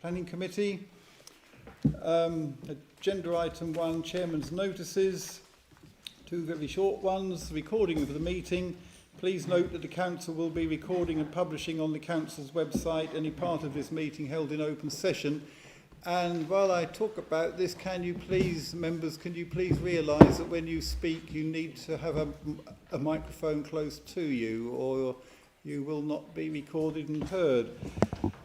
Planning Committee. Agenda item 1, Chairman's notices. 2 very short ones. Recording of the meeting. Please note that the Council will be recording and publishing on the Council's website any part of this meeting held in open session. And while I talk about this, members, can you please realise that when you speak you need to have a microphone close to you, or you will not be recorded and heard.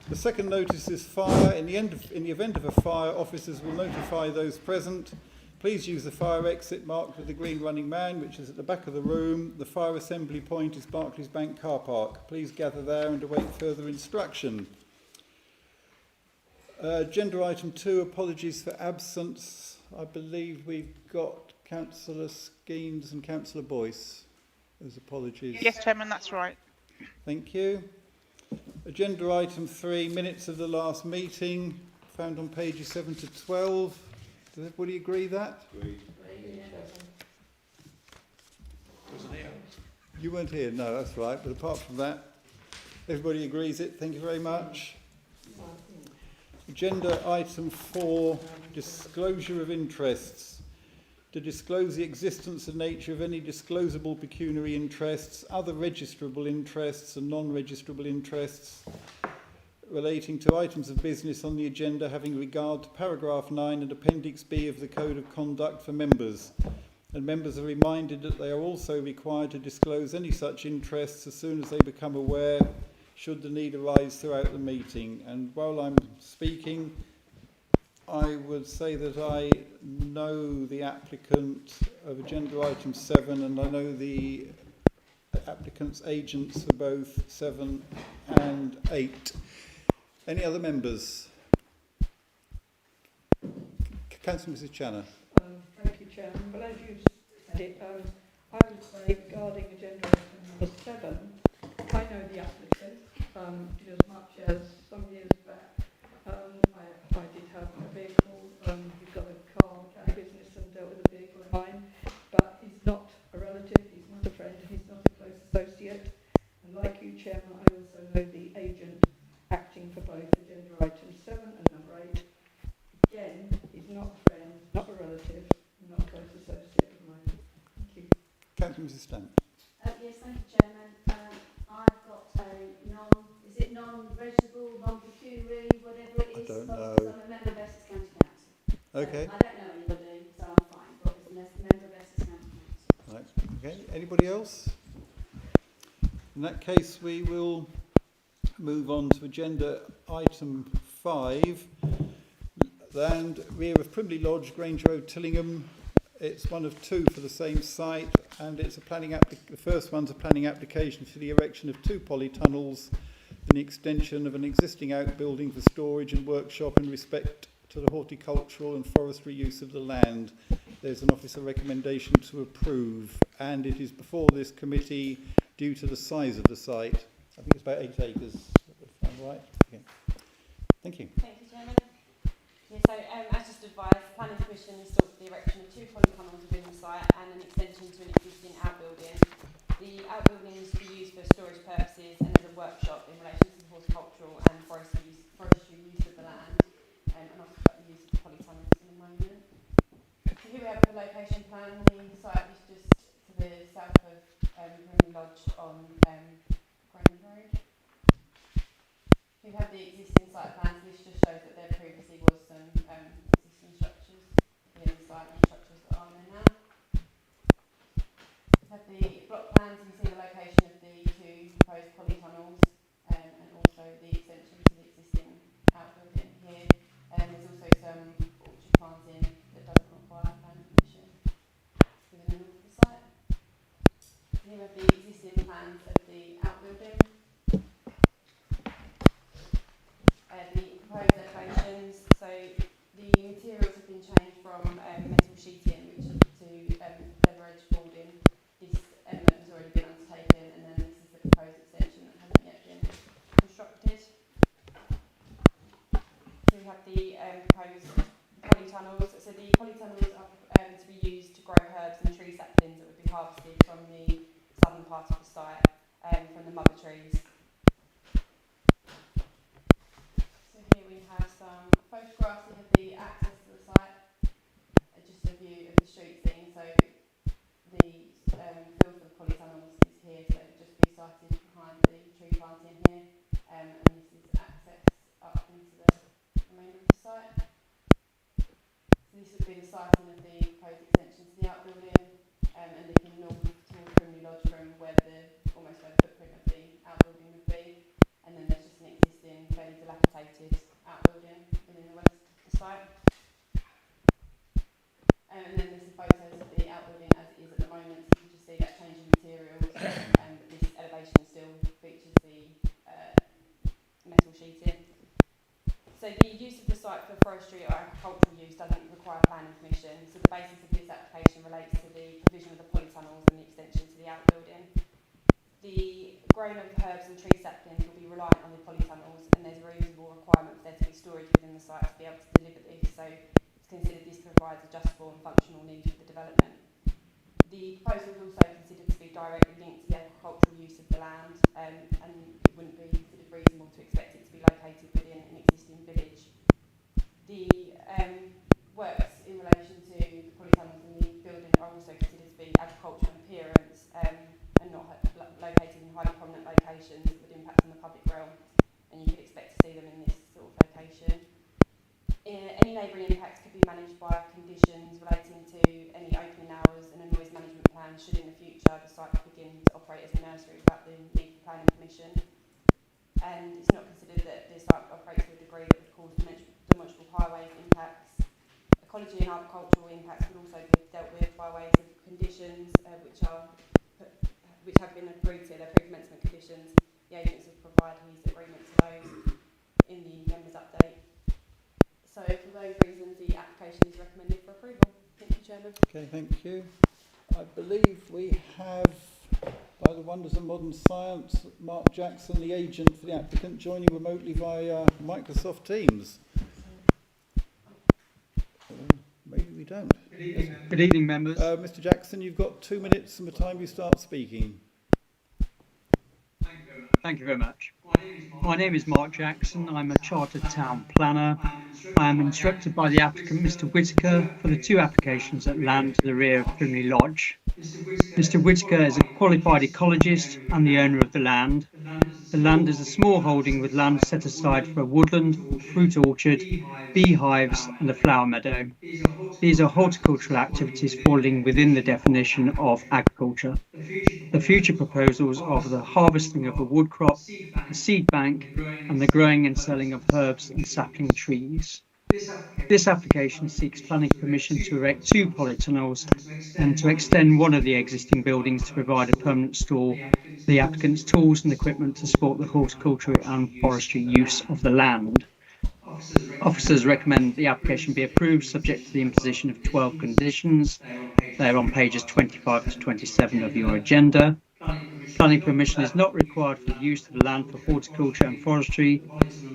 The second notice is fire. In the event of a fire, officers will notify those present. Please use the fire exit marked with the green running man, which is at the back of the room. The fire assembly point is Barclays Bank car park. Please gather there and await further instruction. Agenda item 2, apologies for absence. I believe we've got Councillor Skeens and Councillor Boyce as apologies. Yes, Chairman, that's right. Thank you. Agenda item 3, minutes of the last meeting, found on pages 7 to 12. Does everybody agree that? Agreed. Wasn't here. You weren't here, no, that's right. But apart from that, everybody agrees it. Thank you very much. Agenda item 4, disclosure of interests. To disclose the existence and nature of any disclosable pecuniary interests, other registrable interests and non-registrable interests relating to items of business on the agenda having regard to paragraph 9 and appendix B of the Code of Conduct for members. And members are reminded that they are also required to disclose any such interests as soon as they become aware, should the need arise throughout the meeting. And while I'm speaking, I would say that I know the applicant of agenda item 7 and I know the applicant's agents for both 7 and 8. Any other members? Councillor Mrs. Channer. Thank you, Chairman. Well, as you said it, I would say regarding agenda item number 7, I know the applicant, as much as some years back I did have a vehicle, he's got a car business and dealt with a vehicle of mine, but he's not a relative, he's not a friend, he's not a close associate. And like you, Chairman, I also know the agent acting for both agenda items 7 and number 8. Again, he's not a friend, not a relative, not a close associate of mine. Thank you. Councillor Mrs. Stamp. Yes, thank you, Chairman. I've got a non-registrable, non-pecuniary, whatever it is. I don't know. So I'm a member of Essex County Council. Okay. I don't know anybody, so I'm fine. But I'm a member of Essex County Council. Right. Okay. Anybody else? In that case, we will move on to agenda item 5. Land rear of Primley Lodge, Grange Road, Tillingham. It's one of 2 for the same site, and it's a planning the first one's a planning application for the erection of 2 polytunnels and the extension of an existing outbuilding for storage and workshop in respect to the horticultural and forestry use of the land. There's an officer recommendation to approve, and it is before this committee due to the size of the site. I think it's about 8 acres. If I'm right? Okay. Thank you. Thank you, Chairman. Yeah, so as just advised, the Planning Commission has sought the erection of 2 polytunnels within the site and an extension to an existing outbuilding. The outbuilding is to be used for storage purposes and as a workshop in relation to the horticultural and forestry use of the land, and also about the use of the polytunnels in a moment. So here we have the location plan. The site is just to the south of Primley Lodge on Grange Road. We have the existing site plans. This just shows that there previously was some existing structures within the site and structures that are there now. We have the block plans and see the location of the 2 proposed polytunnels and also the extension to the existing outbuilding here. There's also some orchard planting that doesn't require planning permission within the north of the site. Here we have the existing plans of the outbuilding. The proposed elevations, so the materials have been changed from metal sheeting to leather edge boarding. This element has already been undertaken, and then this is the proposed extension that hasn't yet been constructed. So we have the proposed polytunnels. So the polytunnels are to be used to grow herbs and tree saplings that would be harvested from the southern part of the site, from the mother trees. So here we have some planting here, and this is access up into the remainder of the site. So this would be the siting of the proposed extension to the outbuilding, and looking north towards Primley Lodge from where the footprint of the outbuilding would be. And then there's just an existing fairly dilapidated outbuilding within the west of the site. And then there's some photos of the outbuilding as it is at the moment. So you can just see that change in materials, and this elevation still features the metal sheeting. So the use of the site for forestry or agricultural use doesn't require planning permission. So the basis of this application relates to the provision of the polytunnels and the extension to the outbuilding. The growing of herbs and tree saplings will be reliant on the polytunnels, and there's a reasonable requirement for there to be storage within the site to be able to deliver this. So it's considered this provides a justifiable and functional need for the development. The proposal is also considered to be directly linked to the agricultural use of the land, and it wouldn't be considered reasonable to expect it to be located within an existing village. The works in relation to the polytunnels in the building are also considered to be agricultural in appearance, and not located in highly prominent locations that would impact on the public realm, and you could expect to see them in this sort of location. Any neighbouring impacts could be managed by conditions relating to any opening hours and a noise management plan should in the future the site begin to operate as a nursery without the need for planning permission. And it's not considered that the site operates to a degree that would cause demonstrable highways impacts. Ecology and agricultural impacts would also be dealt with by ways of conditions which have been agreed to, their pre-commencement conditions. The agents have provided his agreement to those in the members' update. So for those reasons, the application is recommended for approval. Thank you, Chairman. Okay, thank you. I believe we have, by the wonders of modern science, Mark Jackson, the agent for the applicant, joining remotely via Microsoft Teams. Maybe we don't. Good evening, members. Mr. Jackson, you've got 2 minutes from the time you start speaking. Thank you very much. My name is Mark Jackson. I'm a chartered town planner. I am instructed by the applicant, Mr. Whitaker, for the two applications at land to the rear of Primley Lodge. Mr. Whitaker is a qualified ecologist and the owner of the land. The land is a small holding with land set aside for a woodland, fruit orchard, beehives and a flower meadow. These are horticultural activities falling within the definition of agriculture. The future proposals are for the harvesting of a wood crop, a seed bank and the growing and selling of herbs and sapling trees. This application seeks planning permission to erect 2 polytunnels and to extend one of the existing buildings to provide a permanent store for the applicant's tools and equipment to support the horticultural and forestry use of the land. Officers recommend the application be approved subject to the imposition of 12 conditions. They are on pages 25 to 27 of your agenda. Planning permission is not required for the use of the land for horticulture and forestry.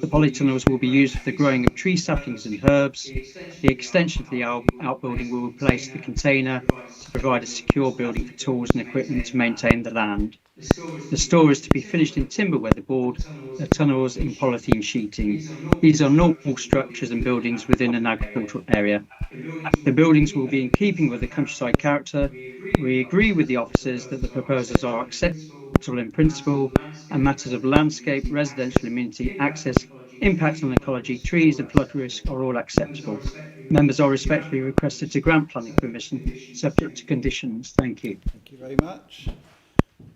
The polytunnels will be used for the growing of tree saplings and herbs. The extension to the outbuilding will replace the container to provide a secure building for tools and equipment to maintain the land. The store is to be finished in timber weatherboard, the tunnels in polythene sheeting. These are normal structures and buildings within an agricultural area. The buildings will be in keeping with the countryside character. We agree with the officers that the proposals are acceptable in principle and matters of landscape, residential amenity, access, impact on ecology, trees and flood risk are all acceptable. Members are respectfully requested to grant planning permission subject to conditions. Thank you. Thank you very much.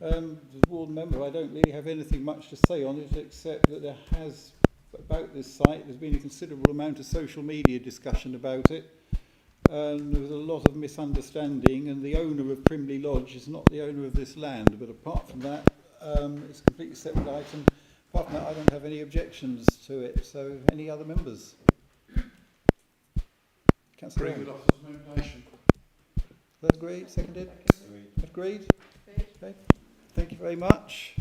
As a ward member, I don't really have anything much to say on it, except that there has, about this site, there's been a considerable amount of social media discussion about it. And there was a lot of misunderstanding, and the owner of Primley Lodge is not the owner of this land. But apart from that, it's a completely separate item. Apart from that, I don't have any objections to it. So, any other members? Councillor Agree Young. with officer's recommendation. That's agreed. Seconded. Agreed. Okay. Thank you very much.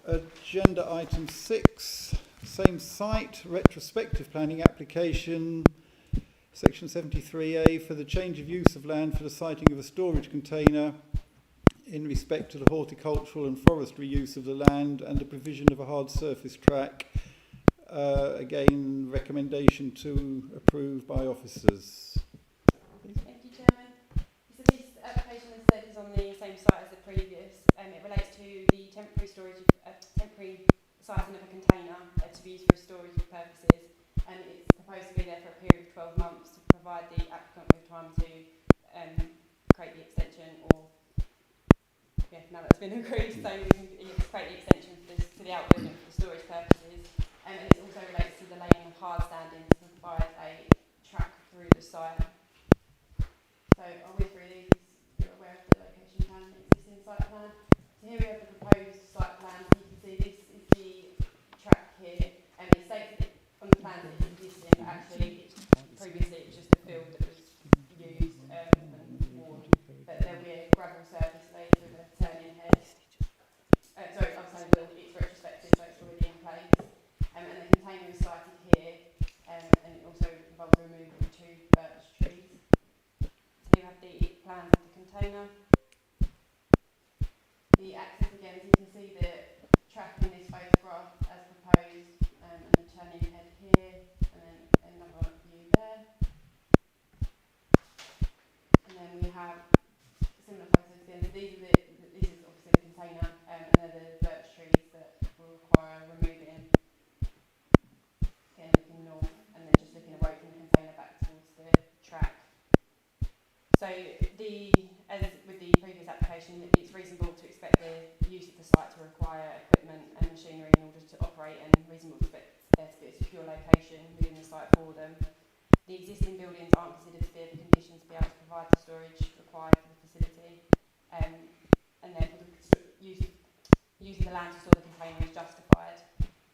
Agenda item 6. Same site, retrospective planning application, section 73A, for the change of use of land for the siting of a storage container in respect to the horticultural and forestry use of the land and the provision of a hard surface track. Again, recommendation to approve by officers. Thank you, Chairman. So this application, as said, is on the same site as the previous. It relates to temporary siting of a container to be used for storage purposes, and it's proposed to be there for a period of 12 months to provide the applicant with time to create the extension, or now that's been agreed, so we can create the extension to the outbuilding for storage purposes, and it also relates to the laying of hard standing to provide a track through the site. So I'll whiz through these. You're aware of the location plan and existing site plan. So here we have the proposed site plan. So you can see this is the track here, and it states that on the plan that it's existing, but actually previously it was just a field that was used and worn. But there'll be a gravel surface laid with a turning head. Sorry, I'm saying it's retrospective, so it's already in place. And the container is sited here, and it also involves the removal of 2 birch trees. So you have the plans of the container. The access again, so you can see the track in this photograph as proposed, and the turning head here, and then another view there. And then we have similar photos again. So this is obviously the container, and they're the birch trees that will require removing. Again, looking north, and then just looking away from the container back towards the track. So as with the previous application, it's reasonable to expect the use of the site to require equipment and machinery in order to operate, and reasonable to expect there to be a secure location within the site for them. The existing buildings aren't considered to be of a condition to be able to provide the storage required for the facility, and therefore using the land to store the container is justified.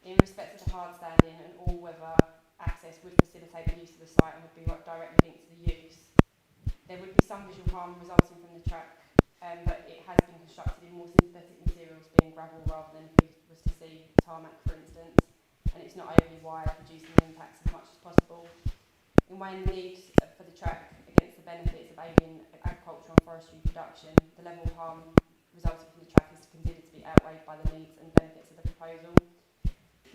In respect of the hard standing and all weather access would facilitate the use of the site and would be directly linked to the use. There would be some visual harm resulting from the track, but it has been constructed in more synthetic materials, being gravel rather than if we was to see tarmac, for instance, and it's not overly wide, reducing the impacts as much as possible. In weighing the need for the track against the benefits of aiding agricultural and forestry production, the level of harm resulting from the track is considered to be outweighed by the needs and benefits of the proposal.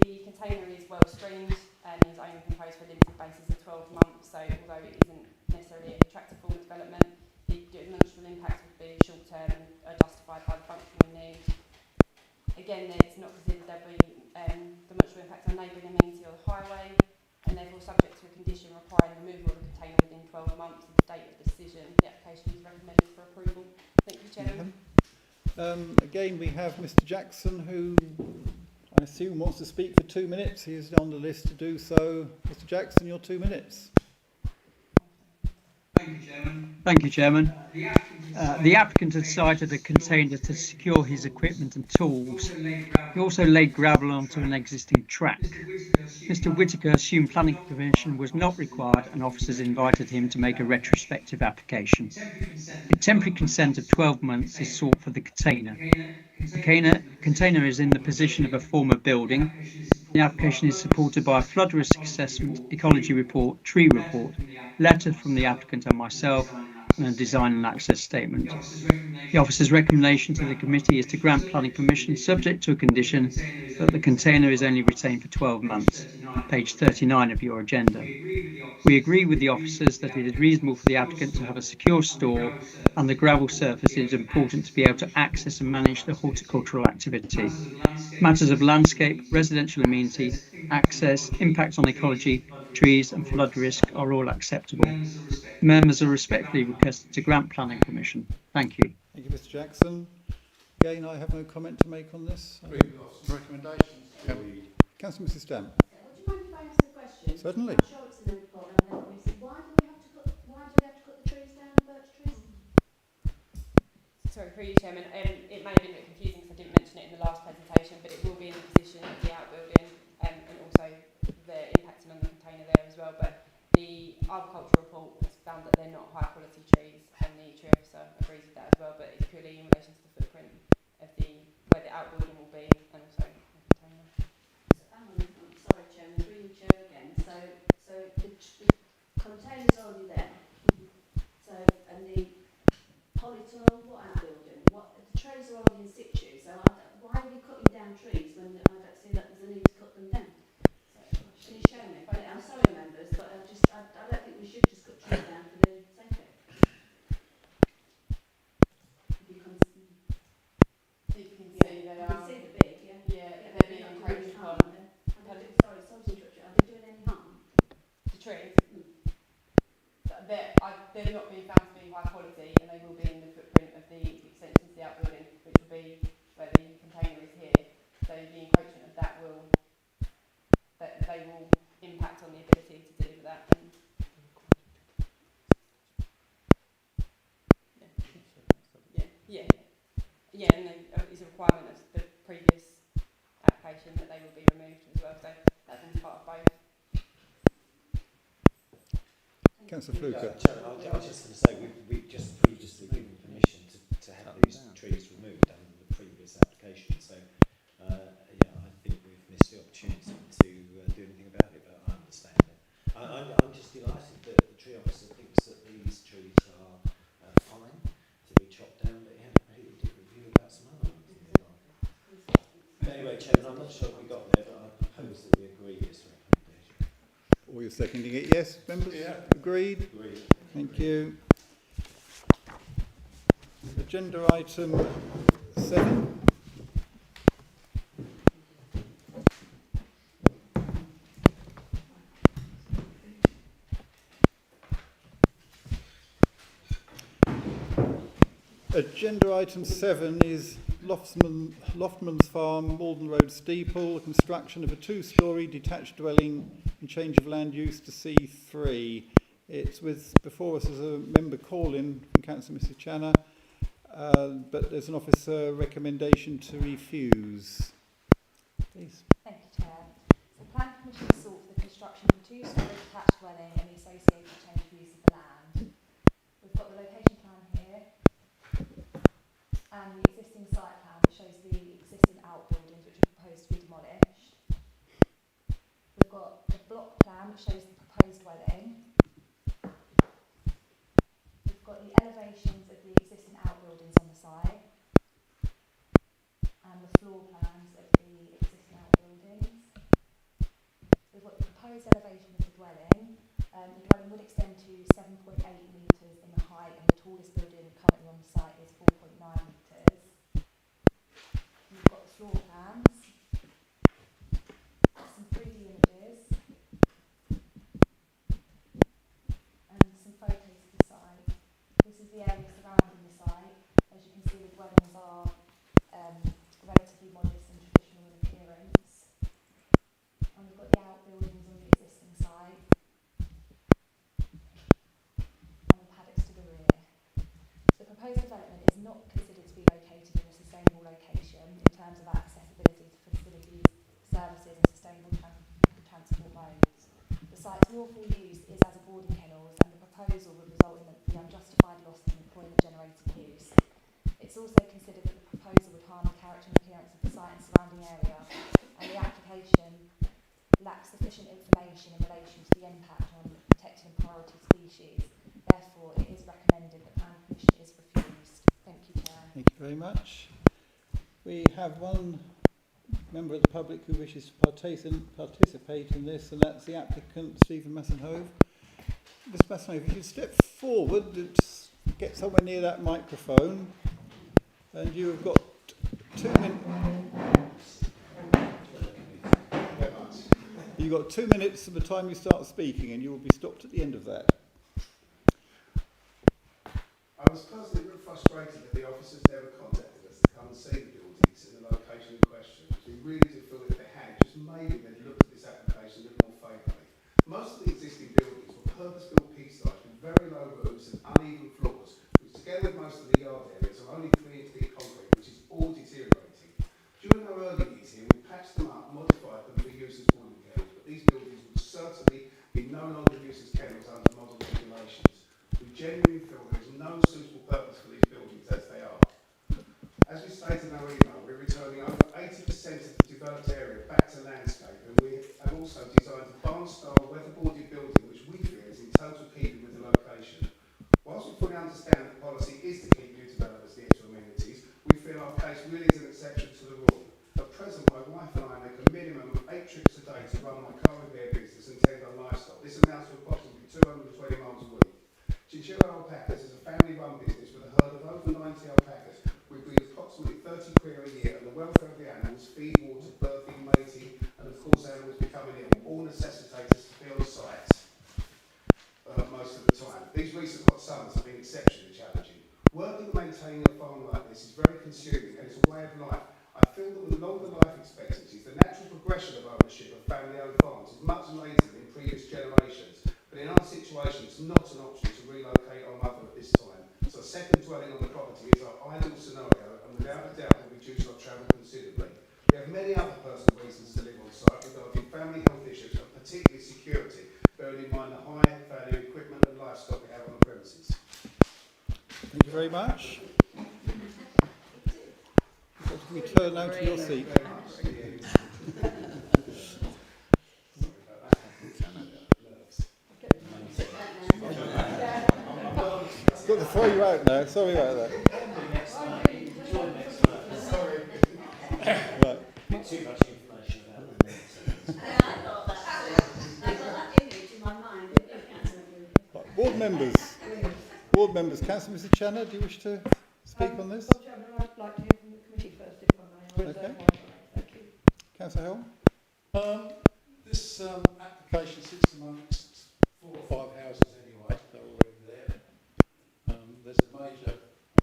The container is well screened and is only proposed for a limited basis of 12 months, so although it isn't necessarily an attractive form of development, the demonstrable impacts would be short term and are justified by the functional need. Again, it's not considered there'll be demonstrable impacts on neighbouring amenity or the highway, and therefore subject to a condition requiring removal of the container within 12 months of the date of decision. The application is recommended for approval. Thank you, Chairman. Again, we have Mr. Jackson, who I assume wants to speak for 2 minutes. He is on the list to do so. Mr. Jackson, your 2 minutes. Thank you, Chairman. The applicant had cited a container to secure his equipment and tools. He also laid gravel onto an existing track. Mr. Whittaker assumed planning permission was not required, and officers invited him to make a retrospective application. A temporary consent of 12 months is sought for the container. The container is in the position of a former building. The application is supported by a flood risk assessment, ecology report, tree report, letter from the applicant and myself, and a design and access statement. The officer's recommendation to the committee is to grant planning permission subject to a condition that the container is only retained for 12 months, page 39 of your agenda. We agree with the officers that it is reasonable for the applicant to have a secure store, and the gravel surface is important to be able to access and manage the horticultural activity. Matters of landscape, residential amenity, access, impact on ecology, trees and flood risk are all acceptable. Members are respectfully requested to grant planning permission. Thank you. Thank you, Mr. Jackson. Again, I have no comment to make on this. Recommendations. Councillor Mrs. Stamp. Would you mind if I ask a question? Certainly. I'm sure it's in the report, and then we see why do we have to cut the trees down, the birch trees? Sorry, through you, Chairman. It may have been a bit confusing because I didn't mention it in the last presentation, but it will be in the position of the outbuilding, and also the impacting on the container there as well. But the agricultural report has found that they're not high quality trees, and the tree officer agrees with that as well. But it's purely in relation to the footprint of where the outbuilding will be, and also the container. I'm sorry, Chairman, through you, Chair again. So the container's already there. So, and the polytunnel, what outbuilding? The trays are already in they're not being found to be high quality, and they will be in the footprint of the extensions to the outbuilding, which will be where the container is here. So the encroachment of that will impact on the ability to deliver that. And and it's a requirement of the previous application that they will be removed as well. So that forms part of both. Councillor Fluker. Chairman, I was just going to say, we've just previously given permission to have these trees removed under the previous application. So, I think we've missed the opportunity to do anything about it, but I understand it. I'm just delighted that the tree officer thinks that these trees are fine to be chopped down, but he had a completely different view about some other ones in the park. But anyway, Chairman, I'm not sure if we got there, but I propose that we agree this recommendation. Or you're seconding it? Yes, members? Yeah. Agreed? Agreed. Thank you. Agenda item 7. Agenda item 7 is Loftman's Farm, Malden Road Steeple, construction of a 2-storey detached dwelling and change of land use to C3. It's before us as a member call-in from Councillor Mrs Channer, but there's an officer recommendation to refuse. Please. Thank you, Chair. The Planning Commission sought for the construction of a 2-storey detached dwelling and the associated change of use of the land. We've got the location plan here and the existing site plan that shows the existing outbuildings which are proposed to be demolished. We've got the block plan which shows the proposed dwelling. We've got the elevations of the existing outbuildings on the site and the floor plans of the existing outbuildings. We've got the proposed elevation of the dwelling. The dwelling would extend to 7.8 metres in the height, and the tallest building currently on the site is 4.9 metres. We've got the floor plans, some 3D images, and some photos of the site. This is the area surrounding the site. As you can see, the dwellings are relatively modest and traditional in appearance. And we've got the outbuildings on the existing site and the paddocks to the rear. The proposed development is not considered to be located in a sustainable location in terms of accessibility to facilities, services and sustainable transport modes. The site's lawful use is as a boarding kennels, and the proposal would result in the unjustified loss of employment generating use. It's also considered that the proposal would harm the character and appearance of the site and surrounding area, and the application lacks sufficient information in relation to the impact on protected and priority species. Therefore, it is recommended that planning permission is refused. Thank you, Chair. Thank you very much. We have one member of the public who wishes to participate in this, and that's the applicant, Stephen Massenhove. Mr Massenhove, if you step forward, just get somewhere near that microphone, and you have got 2 minutes. You've got 2 minutes from the time you start speaking, and you will be stopped at the end of that. I was personally very frustrated that the officers never contacted us to come and see the buildings in the location in question. We really do feel that if they had, just maybe they'd looked at this application a little more favourably. Most of the existing buildings were purpose-built piece-sites with very low roofs and uneven floors, which together with most of the yard areas are only 3-inch thick concrete, which is all deteriorating. During our early years here, we patched them up, modified them for use as boarding kennels, but these buildings would certainly be no longer used as kennels under modern regulations. We genuinely feel there is no suitable purpose for these buildings as they are. As we stated in our email, we're returning over 80% of the developed area back to landscape, and we have also designed a barn-style weatherboarded building which we feel is in total keeping with the location. Whilst we fully understand that the policy is to keep new developers near to amenities, we feel our case really is an exception to the rule. At present, my wife and I make a minimum of 8 trips a day to run my car repair business and tend on livestock. This amounts to approximately 220 miles a week. Chinchilla Alpacas is a family-run business with a herd of over 90 alpacas. We breed approximately 30 queer a year, and the welfare of the animals, feed, water, birthing, mating, and of course animals becoming ill, all necessitate us to be on site most of the time. of life. I feel that with longer life expectancies, the natural progression of ownership of family-owned farms is much later than in previous generations. But in our situation, it's not an option to relocate our mother at this time. So a second dwelling on the property is our ideal scenario, and without a doubt will reduce our travel considerably. We have many other personal reasons to live on site regarding family health issues and particularly security, bearing in mind the high value equipment and livestock we have on the premises. Thank you very much. We turn now to your seat. Very much. Got to throw you out now. Sorry about that. Right. Too much information about the minutes. I got that image in my mind, didn't you, Councillor Cooper? Right. Board members. Board members. Councillor Mr. Channer, do you wish to speak on this? Well, Chairman, I'd like to hear from the committee first, if I may. Okay. Thank you. Councillor Helm? This application sits amongst 4 or 5 houses anyway, they're already there. There's a major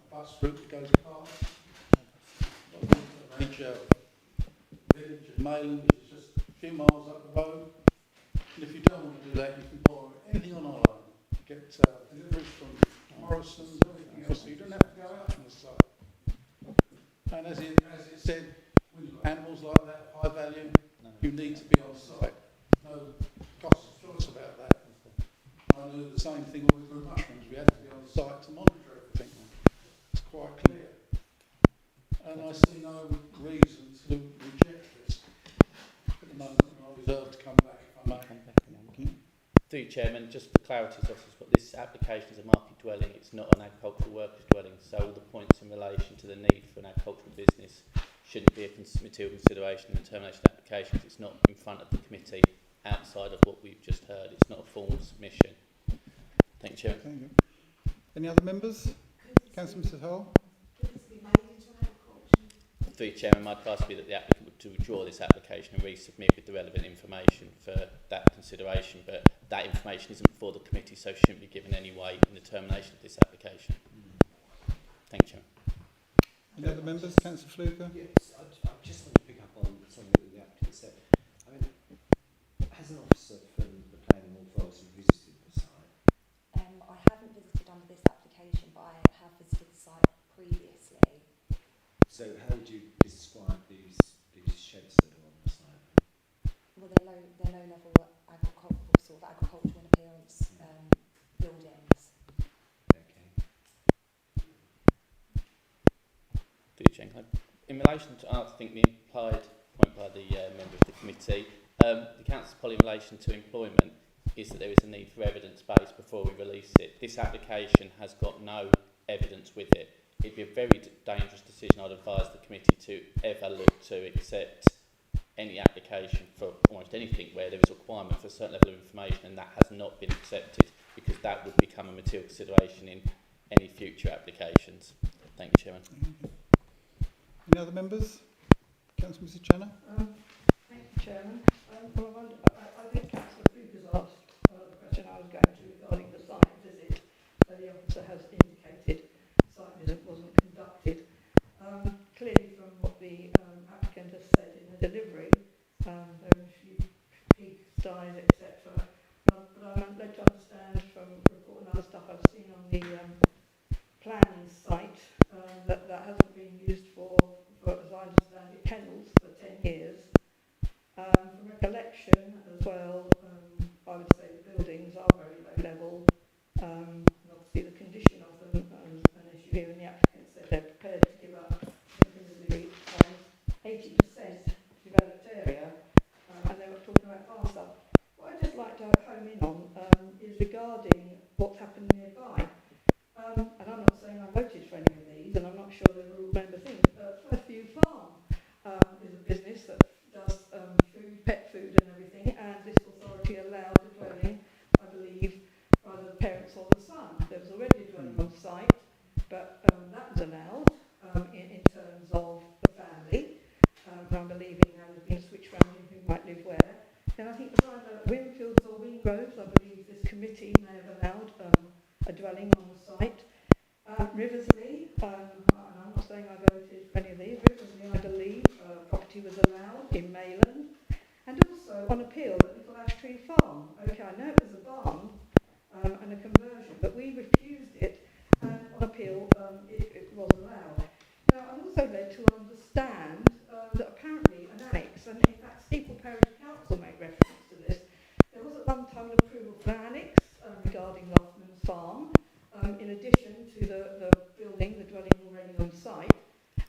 bus route that goes past. A major village of Mayland, which is just a few miles up the road. And if you don't want to do that, you can borrow anything on our own. Get deliveries from Morrison's, everything else, so you don't have to go out on the site. And as it said, when you've got animals like that, high value, you need to be on site. No cost of choice about that. I knew the same thing when we grew mushrooms. We had to be on site to monitor everything. It's quite clear. And I see no reason to reject this. At the moment, I reserve to come back if I may. Through Chairman, just for clarity's office, but this application is a market dwelling, it's not an agricultural workers dwelling, so all the points in relation to the need for an agricultural business shouldn't be a material consideration in the termination application. It's not in front of the committee outside of what we've just heard. It's not a formal submission. Thank you, Chairman. Thank you. Any other members? Councillor Mrs. Hull? Through Chairman, my advice would be that the applicant would to withdraw this application and resubmit with the relevant information for that consideration, but that information isn't for the committee, so shouldn't be given any weight in the termination of this application. Thank you, Chairman. Any other members? Councillor Fluker? Yes, I just want to pick up on something that the applicant said. I mean, has an officer from the planning authority visited the site? I haven't visited under this application, but I have visited the site previously. So how would you describe these sheds that are on the site? Well, they're low level agricultural, sort of agricultural in appearance buildings. Okay. In relation to, I think the implied point by the member of the committee, the council's policy in relation to employment is that there is a need for evidence base before we release it. This application has got no evidence with it. It'd be a very dangerous decision, I'd advise the committee to ever look to accept any application for almost anything where there is a requirement for a certain level of information and that has not been accepted, because that would become a material consideration in any future applications. Thank you, Chairman. Any other members? Councillor Mrs. Channer? Thank you, Chairman. I think Councillor Fluker's asked the question I was going to regarding the site visit. So the officer has indicated site visit wasn't conducted. Clearly from what the applicant has said in the delivery, there were a few pigs died, etc. But I'm led to understand from report and other stuff I've seen on the planning site that hasn't been used for, as I understand it, kennels for 10 years. From recollection as well, I would say the buildings are very low level. And obviously the condition of them an issue here, and the applicant said they're prepared to give up 80% developed area, and they were talking about farm stuff. What I'd just like to home in on is regarding what's happened nearby. And I'm not saying I voted for any of these, and I'm not sure they will remember things, but Firthview Farm is a business that does food, pet food and everything, and this authority allowed the dwelling, I believe, by the parents or the son. There was already a dwelling on site, but that was allowed in terms of the family. I'm believing there has been a switch around in who might live where. And I think either Winfields or Wingroves, I believe this committee may have allowed a dwelling on the site. Riversley, and I'm not saying I voted for any of these, Riversley that apparently an annex, and in fact Steeple Parish Council made reference to this, there was at one time an approval for an annex regarding Loughman's Farm, in addition to the building, the dwelling already on site.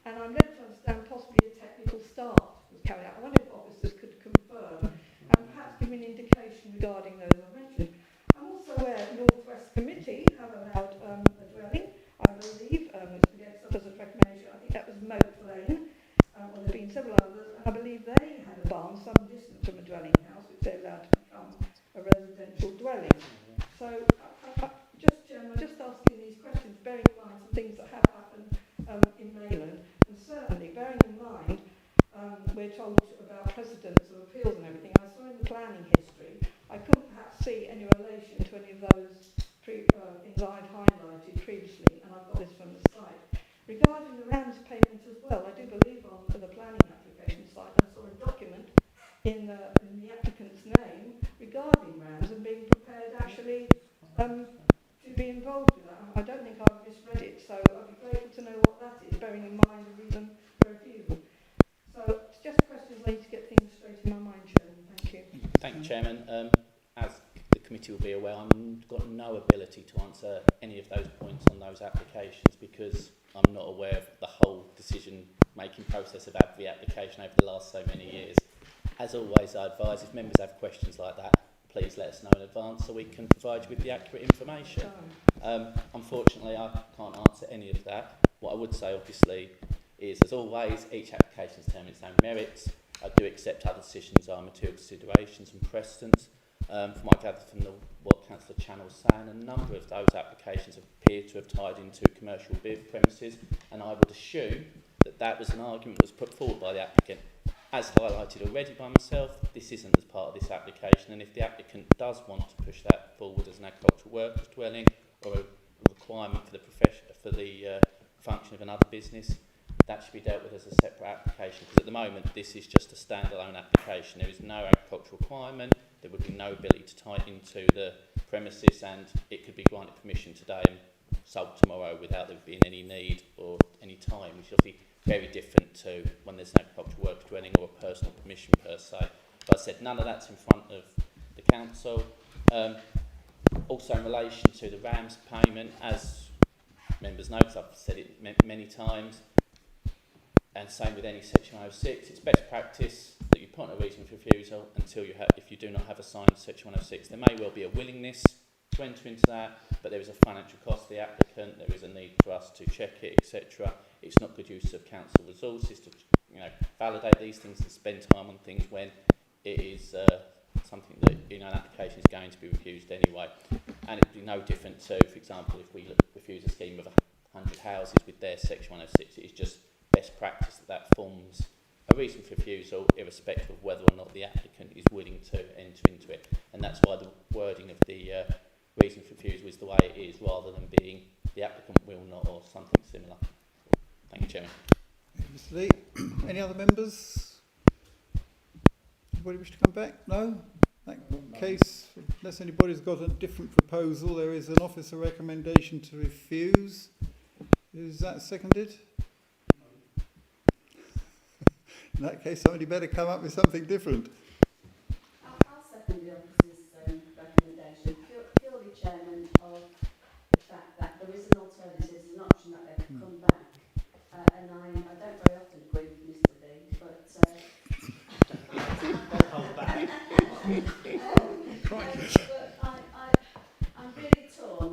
And I'm led to understand possibly a technical start was carried out. I wonder if officers could confirm and perhaps give me an indication regarding those I mentioned. I'm also aware that North West Committee have allowed a dwelling, I believe, against officers' recommendation. I think that was Moat Lane, or there have been several others. I believe they had a barn some distance from a dwelling house, which they allowed to become a residential dwelling. So, just asking these questions, bearing in mind some things that have happened in Mayland, and certainly bearing in mind we're told about precedents of appeals and everything. I saw in the planning history, I couldn't perhaps see any relation to any of those things I'd highlighted previously, and I've got this from the site. Regarding the RAMS payment as well, I do believe on the planning application site I saw a document in the applicant's name regarding RAMS and being prepared actually to be involved in that. I don't think I've misread it, so I'd be grateful to know what that is, bearing in mind the reason for refusal. So it's just questions I need to get things straight in my mind, Chairman. Thank you. Thank you, Chairman. As the committee will be aware, I've got no ability to answer any of those points on those applications because I'm not aware of the whole decision-making process of every application over the last so many years. As always, I advise if members have questions like that, please let us know in advance so we can provide you with the accurate information. Unfortunately, I can't answer any of that. What I would say, obviously, is, as always, each application is determined its own merits. I do accept other decisions are material considerations and precedents. From what I gather from what Councillor Channel was saying, a number of those applications appear to have tied into commercial premises, and I would assume that that was an argument that was put forward by the applicant. As highlighted already by myself, this isn't as part of this application, and if the applicant does want to push that forward as an agricultural workers dwelling or a requirement for the function of another business, that should be dealt with as a separate application, because at the moment this is just a standalone application. There is no agricultural requirement, there would be no ability to tie it into the premises, and it could be granted permission today and sold tomorrow without there being any need or any time, which is obviously very different to when there's an agricultural worker dwelling or a personal permission per se. But I said none of that's in front of the council. Also in relation to the RAMS payment, as members know, because I've said it many times, and same with any Section 106, it's best practice that you put on a reason for refusal until you have, if you do not have a signed Section 106. There may well be a willingness to enter into that, but there is a financial cost to the applicant, there is a need for us to check it, etc. It's not good use of council resources to validate these things and spend time on things when it is something that an application is going to be refused anyway. And it would be no different to, for example, if we refuse a scheme of 100 houses with their Section 106, it is just best practice that forms a reason for refusal, irrespective of whether or not the applicant is willing to enter into it. And that's why the wording of the reason for refusal is the way it is, rather than being the applicant will not or something similar. Thank you, Chairman. Mr. Lee, any other members? Anybody wish to come back? No? In that case, unless anybody's got a different proposal, there is an officer recommendation to refuse. Is that seconded? In that case, somebody better come up with something different. I'll second the officer's recommendation, purely, Chairman, of the fact that there is an alternative, there's an option that they can come back. And I don't very often agree with Mr. Lee, but Hold back. but I'm really torn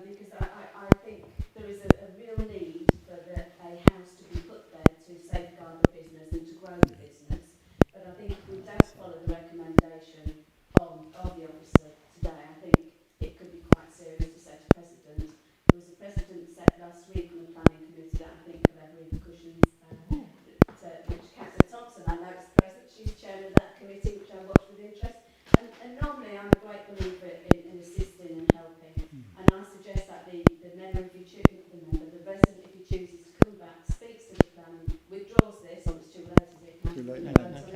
because I think there is a real need for a house to be put there to safeguard the business and to grow the business. But I think if we don't follow the recommendation of the officer today, I think it could be quite serious to set a precedent. There was a precedent set last week on the planning committee that I think could have repercussions, which Councillor Thompson, I know, is present. She's chairman of that committee, which I watch with interest. And normally I'm a great believer in assisting and helping. And I suggest that the member, the resident, if he chooses to come back, speaks to the planning, withdraws this, or it's too late, is it? Too late, And to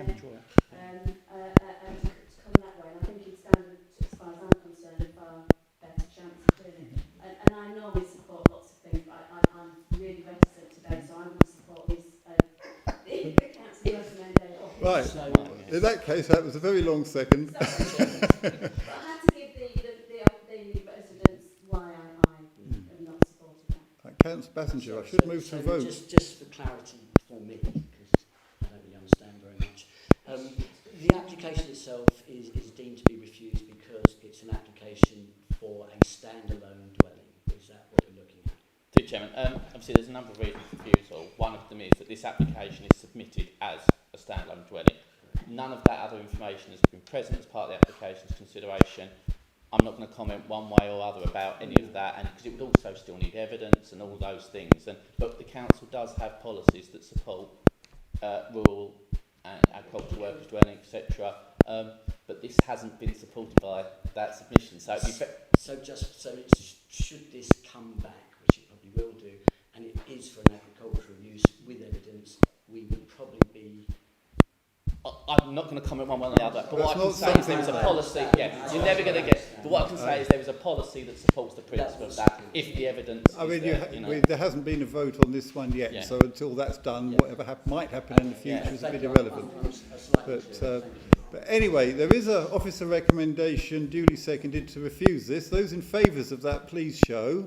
come that way. And I think it's stand, as far as I'm concerned, a far better chance of doing it. And I normally support lots of things, but I'm really reticent today, so I'm going to support this. The council Right. So, In that case, that was a very long second. but I had to give the residents why I am not supporting that. Councillor Bassinger, I should move to a vote. Just for clarity for me, because I don't really understand very much. The application itself is deemed to be refused because it's an application for a standalone dwelling. Is that what we're looking at? Through Chairman, obviously there's a number of reasons for refusal. One of them is that this application is submitted as a standalone dwelling. None of that other information has been present as part of the application's consideration. I'm not going to comment one way or other about any of that, and because it would also still need evidence and all those things. But the council does have policies that support rural and agricultural workers dwelling, etc. But this hasn't been supported by that submission. So, Should this come back, which it probably will do, and it is for an agricultural use with evidence, we would probably be. I'm not going to comment one way or the other, but what I can say is there is a policy, you're never going to get, but what I can say is there is a policy that supports the principle of that, if the evidence I mean, is there hasn't been a vote on this one yet, Yeah. so until that's done, whatever might happen in the future is a bit irrelevant. But anyway, there is an officer recommendation duly seconded to refuse this. Those in favour of that, please show.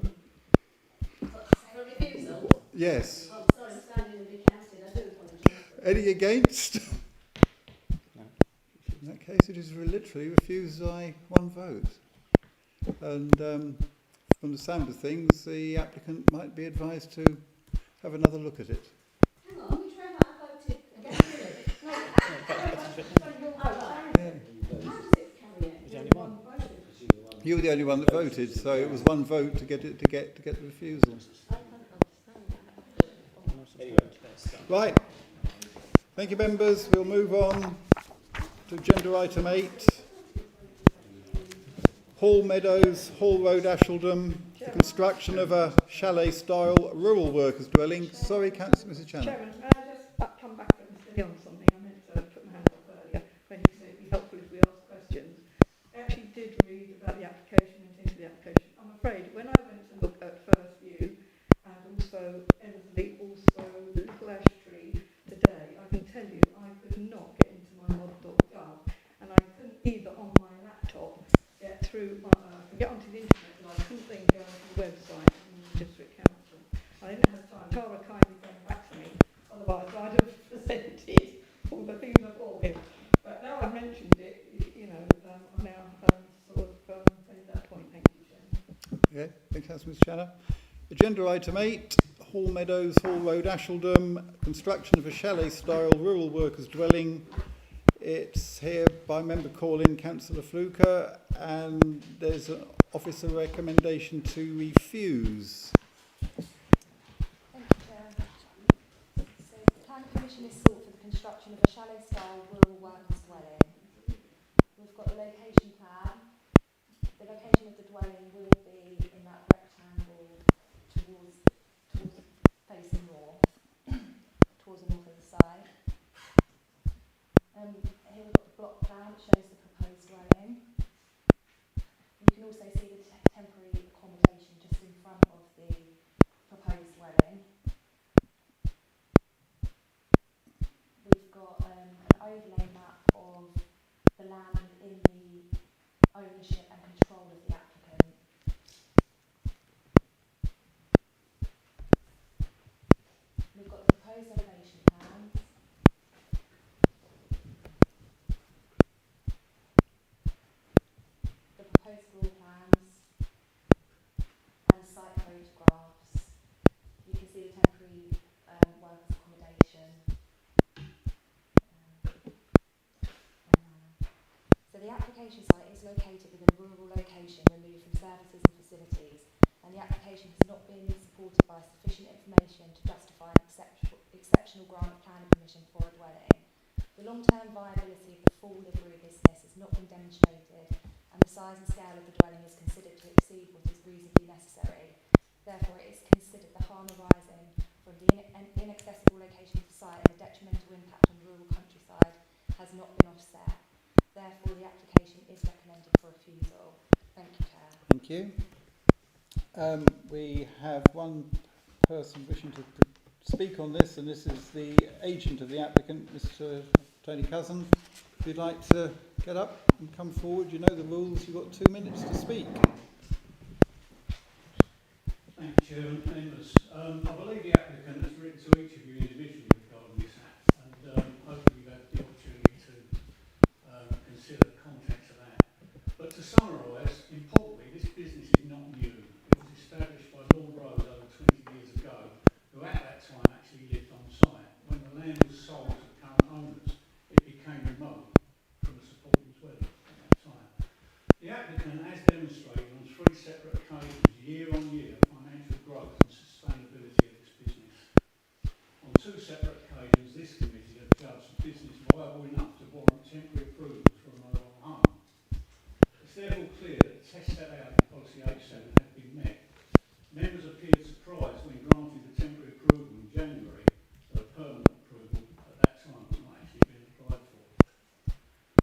For refusal? Yes. Oh, sorry, I'm standing and be counted. I do apologise. Any against? No. In that case, it is literally refused by one vote. And from the sound of things, the applicant might be advised to have another look at it. Hang on, which way have I voted against it? No, how does it carry it? There's only one. You were the only one that voted, so it was one vote to get the refusal. Right. Thank you, members. We'll move on to agenda item 8. Hall Meadows, Hall Road, Ashildon. The construction of a chalet-style rural workers' dwelling. Sorry, Councillor, Mrs. Chandler. Chairman, may I just come back and say on something? I meant to put my hand up earlier when you said it'd be helpful if we asked questions. I actually did read about the application and into the application. I'm afraid when I went to look at First View and also Eversley, also Little Ash Tree today, I can tell you I could not get into my mod.gov, and I couldn't either on my laptop get through, get onto the internet, and I couldn't then go onto the website from the district council. I didn't have time. Tara kindly came back to me, otherwise I'd have presented all the things I bought him. But now I've mentioned it, I'm now sort of made that point. Thank you, Chairman. Yeah, thank you, Councillor, Mrs. Chandler. Agenda item 8, Hall Meadows, Hall Road, Ashildon, construction of a chalet-style rural workers' dwelling. It's here by member call-in Councillor Fluker, and there's an officer recommendation to refuse. Thank you, Chair. So the Planning Commission is sought for the construction of a chalet-style rural workers' dwelling. We've got the location plan. The location of the dwelling will be in that rectangle towards facing north, towards the north of the side. Here we've got the block plan which shows the proposed dwelling. You can also see the temporary accommodation just in front of the proposed dwelling. We've got an overlay map of the land in the ownership and control of the applicant. We've got the proposed elevation plans. The proposed floor plans and site photographs. You can see the temporary workers' accommodation. So the application site is located within a rural location removed from services and facilities, and the application has not been supported by sufficient information to justify an exceptional grant of planning permission for a dwelling. The long-term viability of the full livery business has not been demonstrated, and the size and scale of the dwelling is considered to exceed what is reasonably necessary. Therefore, it is considered the harm arising from the inaccessible location of the site and the detrimental impact on rural countryside has not been offset. Therefore, the application is recommended for refusal. Thank you, Chair. Thank you. We have one person wishing to speak on this, and this is the agent of the applicant, Mr. Tony Cousin, if you'd like to get up and come forward, you know the rules, you've got 2 minutes to speak. Thank you, Chairman. Members. I believe the applicant has written to each of you individually regarding this act, and hopefully you've had the opportunity to consider the contents of that. But to summarise, importantly, this business is not new. It was established by Lord Rose over 20 years ago, who at that time actually lived on site. When the land was sold to the current owners, it became remote from a supporting dwelling at that time. The applicant has demonstrated on 3 separate occasions, year on year, financial growth and sustainability of this business. On 2 separate occasions, this committee have judged the business viable enough to warrant temporary approval for a mobile home. It's therefore clear that the test set out in Policy 87 have been met. Members appeared surprised when granted the temporary approval in January, but a permanent approval at that time was not actually being applied for.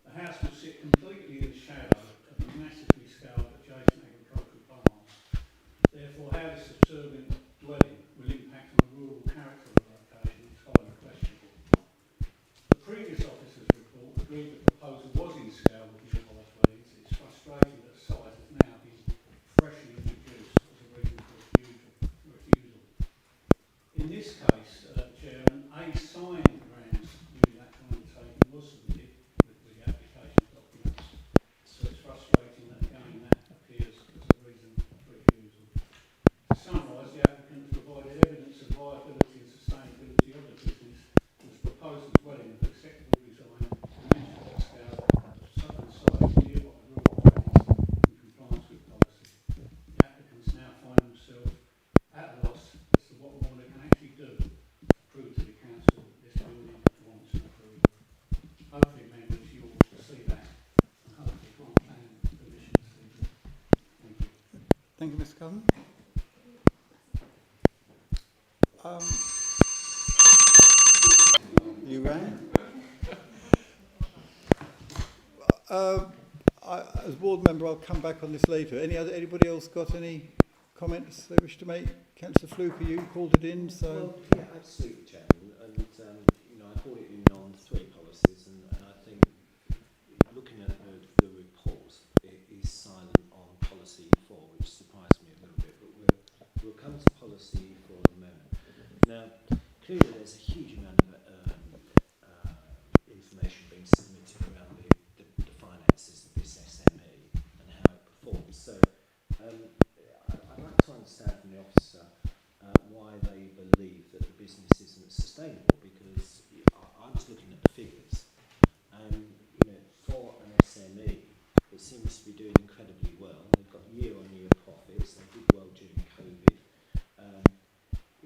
The house will sit completely in the shadow of the massively scaled adjacent agricultural farms. Therefore, how this subservient dwelling will impact on the rural character of the location is highly questionable. The previous officer's report agreed the proposal was in scale with the revised dwellings. It's frustrating that size has now been freshly introduced as a reason for refusal. In this case, Chairman, a sign grounds unilateral undertaking was submitted with the application documents. So it's frustrating that again that appears as a reason for refusal. To summarise, the applicant has provided evidence of viability and sustainability of the business, and has proposed a dwelling of acceptable design, dimensional scale, southern size, nearby rural areas, in compliance with policy. The applicants now find themselves at a loss as to what more they can actually do to prove to the council that this building warrants an approval. Hopefully, members, you will see that, and hopefully grant planning permission to see that. Thank you. Thank you, Mr. Cousin. You rang? As board member, I'll come back on this later. Anybody else got any comments they wish to make? Councillor Fluker, you called it in, so... Well, yeah, absolutely, Chairman. And, I brought it in on 3 policies, and I think looking at the report, it is silent on policy 4, which surprised me a little bit, but we'll come to policy 4 in a moment. Now, clearly there's a huge amount of information being submitted around the finances of this SME and how it performs. So I'd like to understand from the officer why they believe that the business isn't sustainable, because I was looking at the figures, and for an SME, it seems to be doing incredibly well. They've got year-on-year profits. They did well during COVID.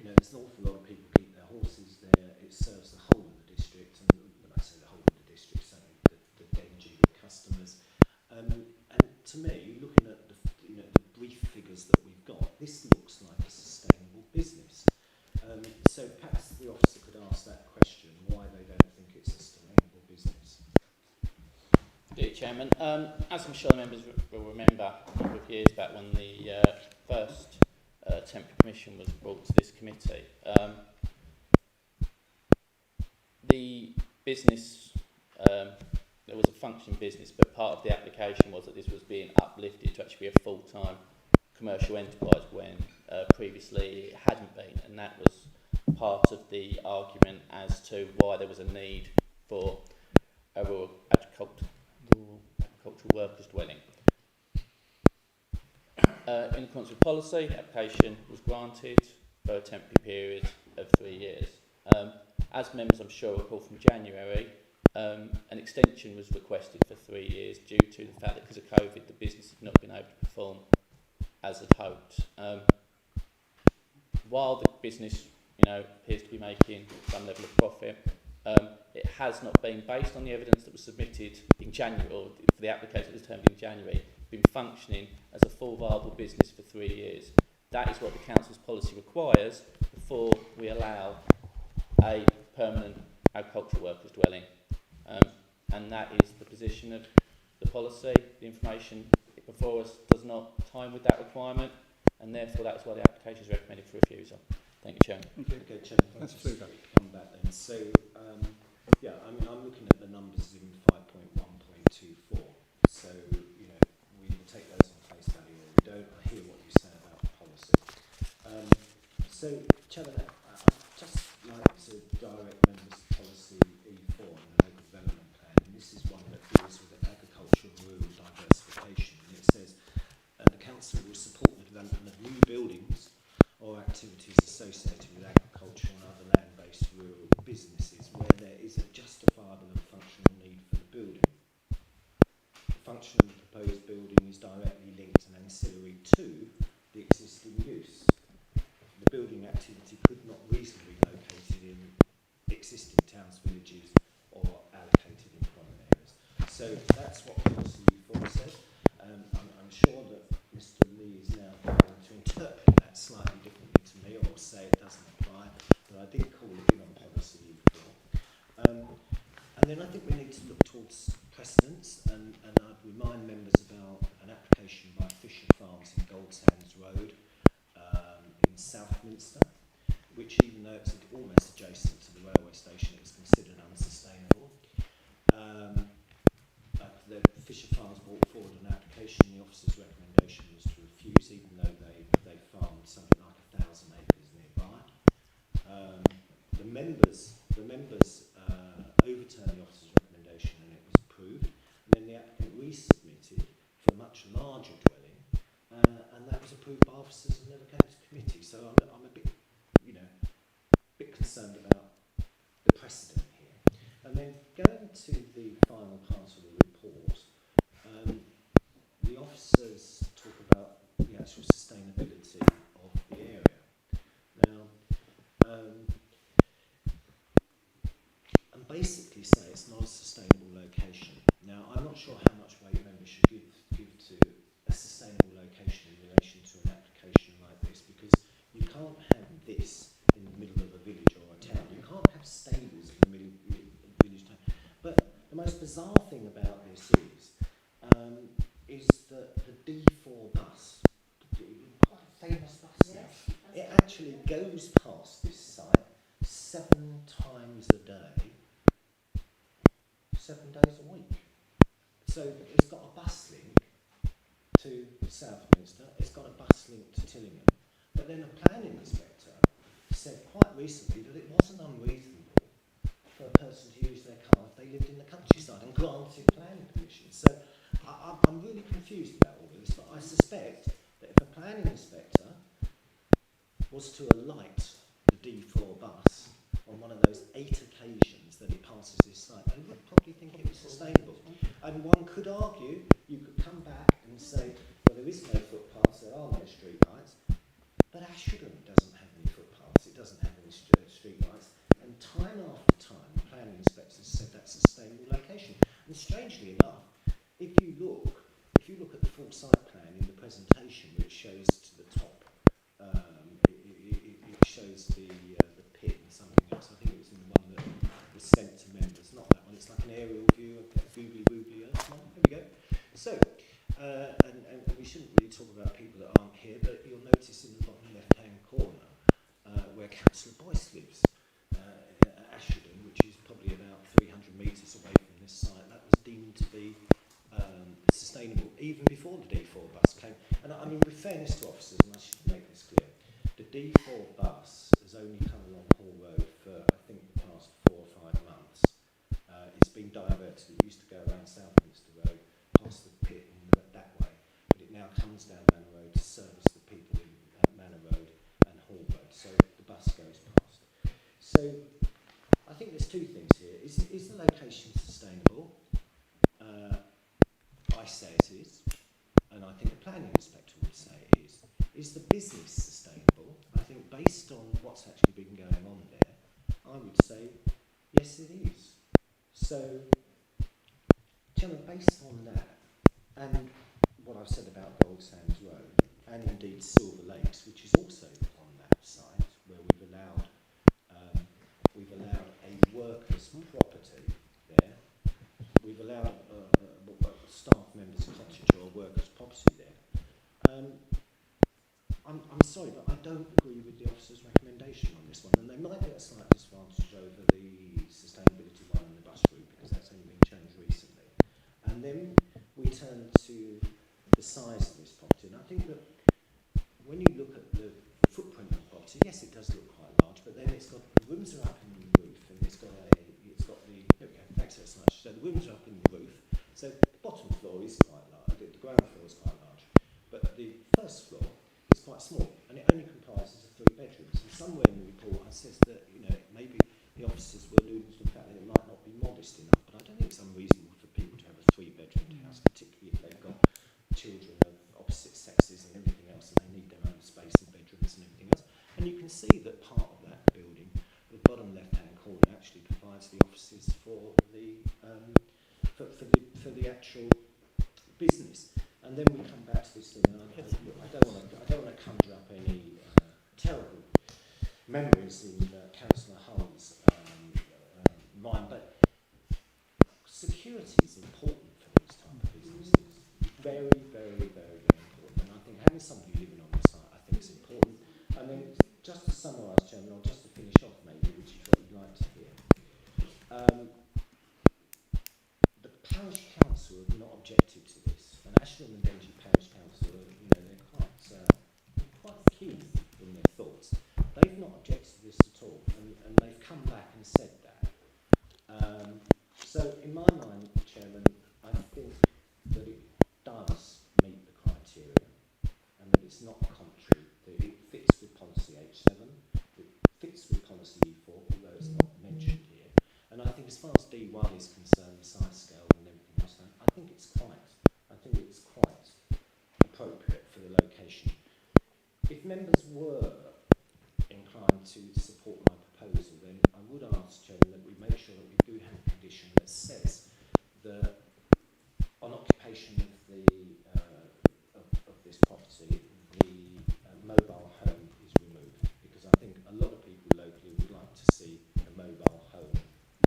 There's an awful lot of people keep their horses there. It serves the whole of the district, and when I say the whole of the district, certainly the Dengie customers. And to me, looking at the brief figures that we've got, this looks like a sustainable business. So perhaps the officer could ask that question, why they don't think it's a sustainable business. Dear Chairman, as I'm sure the members will remember, a number of years back when the first temporary permission was brought to this committee, the business, there was a functioning business, but part of the application was that this was being uplifted to actually be a full-time commercial enterprise when previously it hadn't been, and that was part of the argument as to why there was a need for a rural agricultural workers dwelling. In accordance with policy, the application was granted for a temporary period of 3 years. As members I'm sure recall from January, an extension was requested for 3 years due to the fact that because of COVID the business had not been able to perform as had hoped. While the business appears to be making some level of profit, it has not been, based on the evidence that was submitted in January, or for the application that was determined in January, been functioning as a full viable business for 3 years. That is what the council's policy requires before we allow a permanent agricultural workers dwelling. And that is the position of the policy. The information before us does not time with that requirement, and therefore that's why the application is recommended for refusal. Thank you, Chairman. Okay. Okay, Chairman, That's I'll just Fluker. come back then. So Yeah, I mean, I'm looking at the numbers in 5.1.24. So, you know, we will take those on face value or we don't. I hear what you say about policy. So, Chairman, I'd just like to direct members to policy E4 on the local development plan. And this is one that deals with agriculture and rural diversification. And it says, the council will support the development of new buildings or activities associated with agriculture and other land-based rural businesses where there is a justifiable and functional need for the building. The function of the proposed building is directly linked and ancillary to the existing use. The building activity could not reasonably be located in existing towns, villages or allocated employment areas. So that's what policy 4 says. I'm sure that Mr. Lee is now going to interpret that slightly differently to me or say it doesn't apply, but I did call it in on policy 4. And then I think we need to look towards precedents, and I'd remind members about an application by Fisher Farms in Goldsands Road in Southminster, which, even though it's almost adjacent to the railway station, it was considered unsustainable. The Fisher Farms brought forward an application. The officer's recommendation was to refuse, even though they farmed something like 1,000 acres nearby. The members overturned the officer's recommendation and it was approved. And then the applicant resubmitted for a much larger dwelling, and that was approved by officers and never came to committee. So I'm a bit, bit concerned about the precedent here. And then going to the final part of the report, the officers talk about the actual sustainability of the area. Now, and basically say it's not a sustainable location. Now, I'm not sure how much weight members should give to a sustainable location in relation to an application like this, because you can't have this in the middle of a village or a town. You can't have stables in the middle of a village town. But the most bizarre thing about this is that the D4 bus, quite a famous bus now, it actually goes past this site 7 times a day, 7 days a week. So it's got a bus link to Southminster, it's got a bus link to Tillingham. But then a planning inspector said quite recently that it wasn't unreasonable for a person to use their car if they lived in the countryside and granted planning permission. So I'm really confused about all this, but I suspect that if a planning inspector was to alight the D4 bus on one of those 8 occasions that it passes this site, they would probably think it was sustainable. And one could argue, you could come back and say, well, there is no footpaths, there are no street lights, but Ashford doesn't have any footpaths, it doesn't have any street lights, and time after time, the planning inspectors said that's a sustainable location. And strangely enough, if you look at the full site plan in the presentation, which shows to the top, it shows the pit and something else. I think it was in the one that was sent to members, not that one. It's like an aerial view of that googly woogly earth. There we go. So, and we shouldn't really talk about people that aren't here, but you'll notice in the bottom left-hand corner where Councillor Boyce lives, at Ashford, which is probably about 300 metres away from this site. That was deemed to be sustainable even before the D4 bus came. And I mean, with fairness to officers, and I should make this clear, the D4 bus has only come along Hall Road for, I think, the past 4 or 5 months. It's been diverted. It used to go around Southminster Road, past the pit and that way, but it now comes down Manor Road to service the people in Manor Road and Hall Road. So the bus goes past. So I think there's 2 things here. Is the location sustainable? I say it is, and I think the planning inspector would say it is. Is the business sustainable? I think based on what's actually been going on there, I would say yes, it is. So, Gemma, based on that, and what I've said about Goldsands Road, and indeed Silver Lakes, which is also on that site, where we've allowed a worker's property there. We've allowed staff members' cottage or a worker's property there. I'm sorry, but I don't agree with the officer's recommendation on this one, and they might get a slight disadvantage over the sustainability one the rooms are up in the roof, so the bottom floor is quite large, the ground floor is quite large, but the first floor is quite small, and it only comprises of 3 bedrooms. And somewhere in the report it says that, you know, maybe the officers were alluding to the fact that it might not be modest enough, but I don't think it's unreasonable for people to have a 3-bedroom house, particularly if they've got children of opposite sexes and everything else, and they need their own space and bedrooms and everything else. And you can see that part of that building, the bottom left-hand corner, actually provides the offices for the for the actual business. And then we come back to this thing, and I don't want to conjure up any terrible memories in Councillor Hull's mind, but security is important for these type of businesses. Very, very, very, very important. And I think having somebody living on the site, I think, is important. And then, just to summarise, Chairman, or just to finish off, maybe, which is what you'd like to hear. The parish council have not objected to this, and Ashland and Dengie Parish Council, you know, they're quite keen in their thoughts. They've not objected to this at all, and they've come back and said that. So, in my mind, Chairman, I think that it does meet the criteria, and that it's not contrary, that it fits with policy H7, it fits with policy E4, although it's not mentioned here. And I think as far as D1 is concerned, the size scale and everything else, I think it's quite appropriate for the location. If members were inclined to support my proposal, then I would ask, Chairman, that we make sure that we do have a condition that says that on occupation of the of this property, the mobile home is removed, because I think a lot of people locally would like to see a mobile home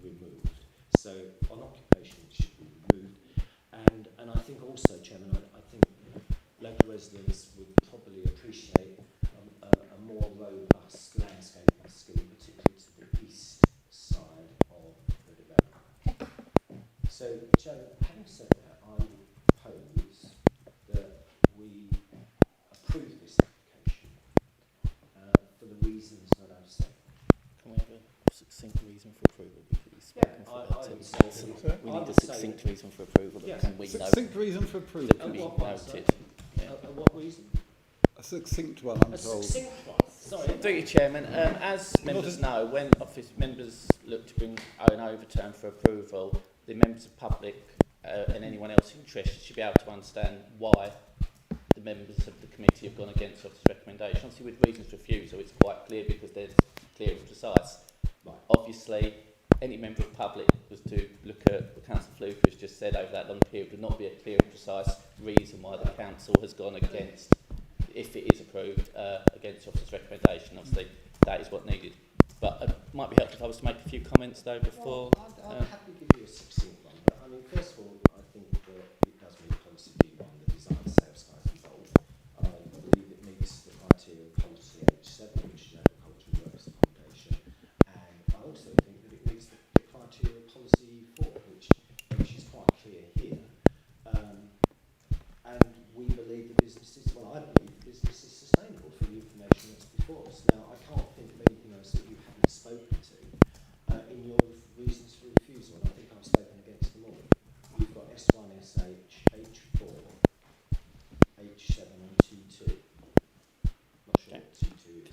removed. So on occupation it should be removed, and I think also, Chairman, I think local residents would probably appreciate a more robust landscaping scheme, particularly to the east side of the development. So, Chairman, having said that, I would propose that we approve this application for the reasons that I've said. Can we have a succinct reason for approval? Because we've spoken for about 10 minutes. We need a succinct reason for approval that can we note. Succinct reason for approval. That can be noted. Yeah. What reason? A succinct one, I'm told. Succinct one. Sorry. Thank you, Chairman. As members know, when office members look to bring an overturn for approval, the members of public and anyone else interested should be able to understand why the members of the committee have gone against office recommendation. Obviously, with reasons for refusal, it's quite clear because they're clear and precise. Right. Obviously, any member of public was to look at what Councillor Fluker has just said over that long period would not be a clear and precise reason why the council has gone against, if it is approved, against officer's recommendation. Obviously, that is what needed. But it might be helpful if I was to make a few comments though before. Well, I'd happily give you a succinct one. But I mean, first of all, I think that it does meet policy D1, the design sales guys involved. I believe it meets the criteria of policy H7, which is agricultural works accommodation. And I also think that it meets the criteria of policy E4, which is quite clear here. And we believe the business is, well, I believe the business is sustainable for the information that's before us. Now, I can't think of anything else that you haven't spoken to in your reasons for refusal, and I think I've spoken against them all. You've got S1, SH, H4, H7 and T2. Not sure what T2 is.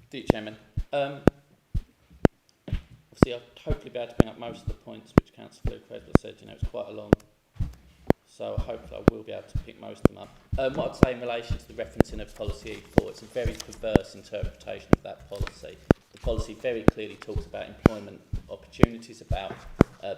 Dear Chairman, obviously I'll hopefully be able to bring up most of the points which Councillor Fluker has said. You know, it's quite a long, so hopefully I will be able to pick most of them up. What I'd say in relation to the referencing of policy E4, it's a very perverse interpretation of that policy. The policy very clearly talks about employment opportunities, about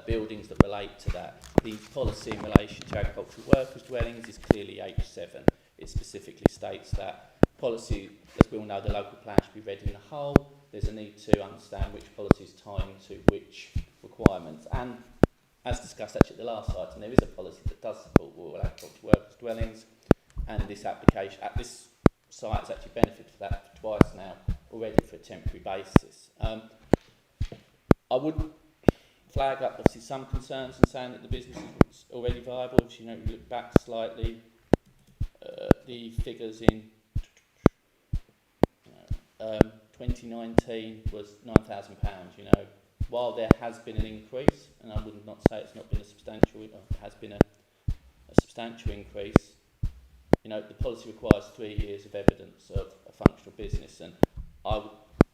buildings that relate to that. The policy in relation to agricultural workers' dwellings is clearly H7. It specifically states that policy, as we all know, the local plan should be read in the whole. There's a need to understand which policies tie into which requirements. And as discussed actually at the last item, there is a policy that does support rural agricultural workers' dwellings, and this application at this site has actually benefited for that for twice now already for a temporary basis. I would flag up obviously some concerns in saying that the business is already viable. If you know, we look back slightly, the figures in 2019 was £9,000. You know, while there has been an increase, and I would not say it's not been a substantial, it has been a substantial increase, you know, the policy requires 3 years of evidence of a functional business, and I would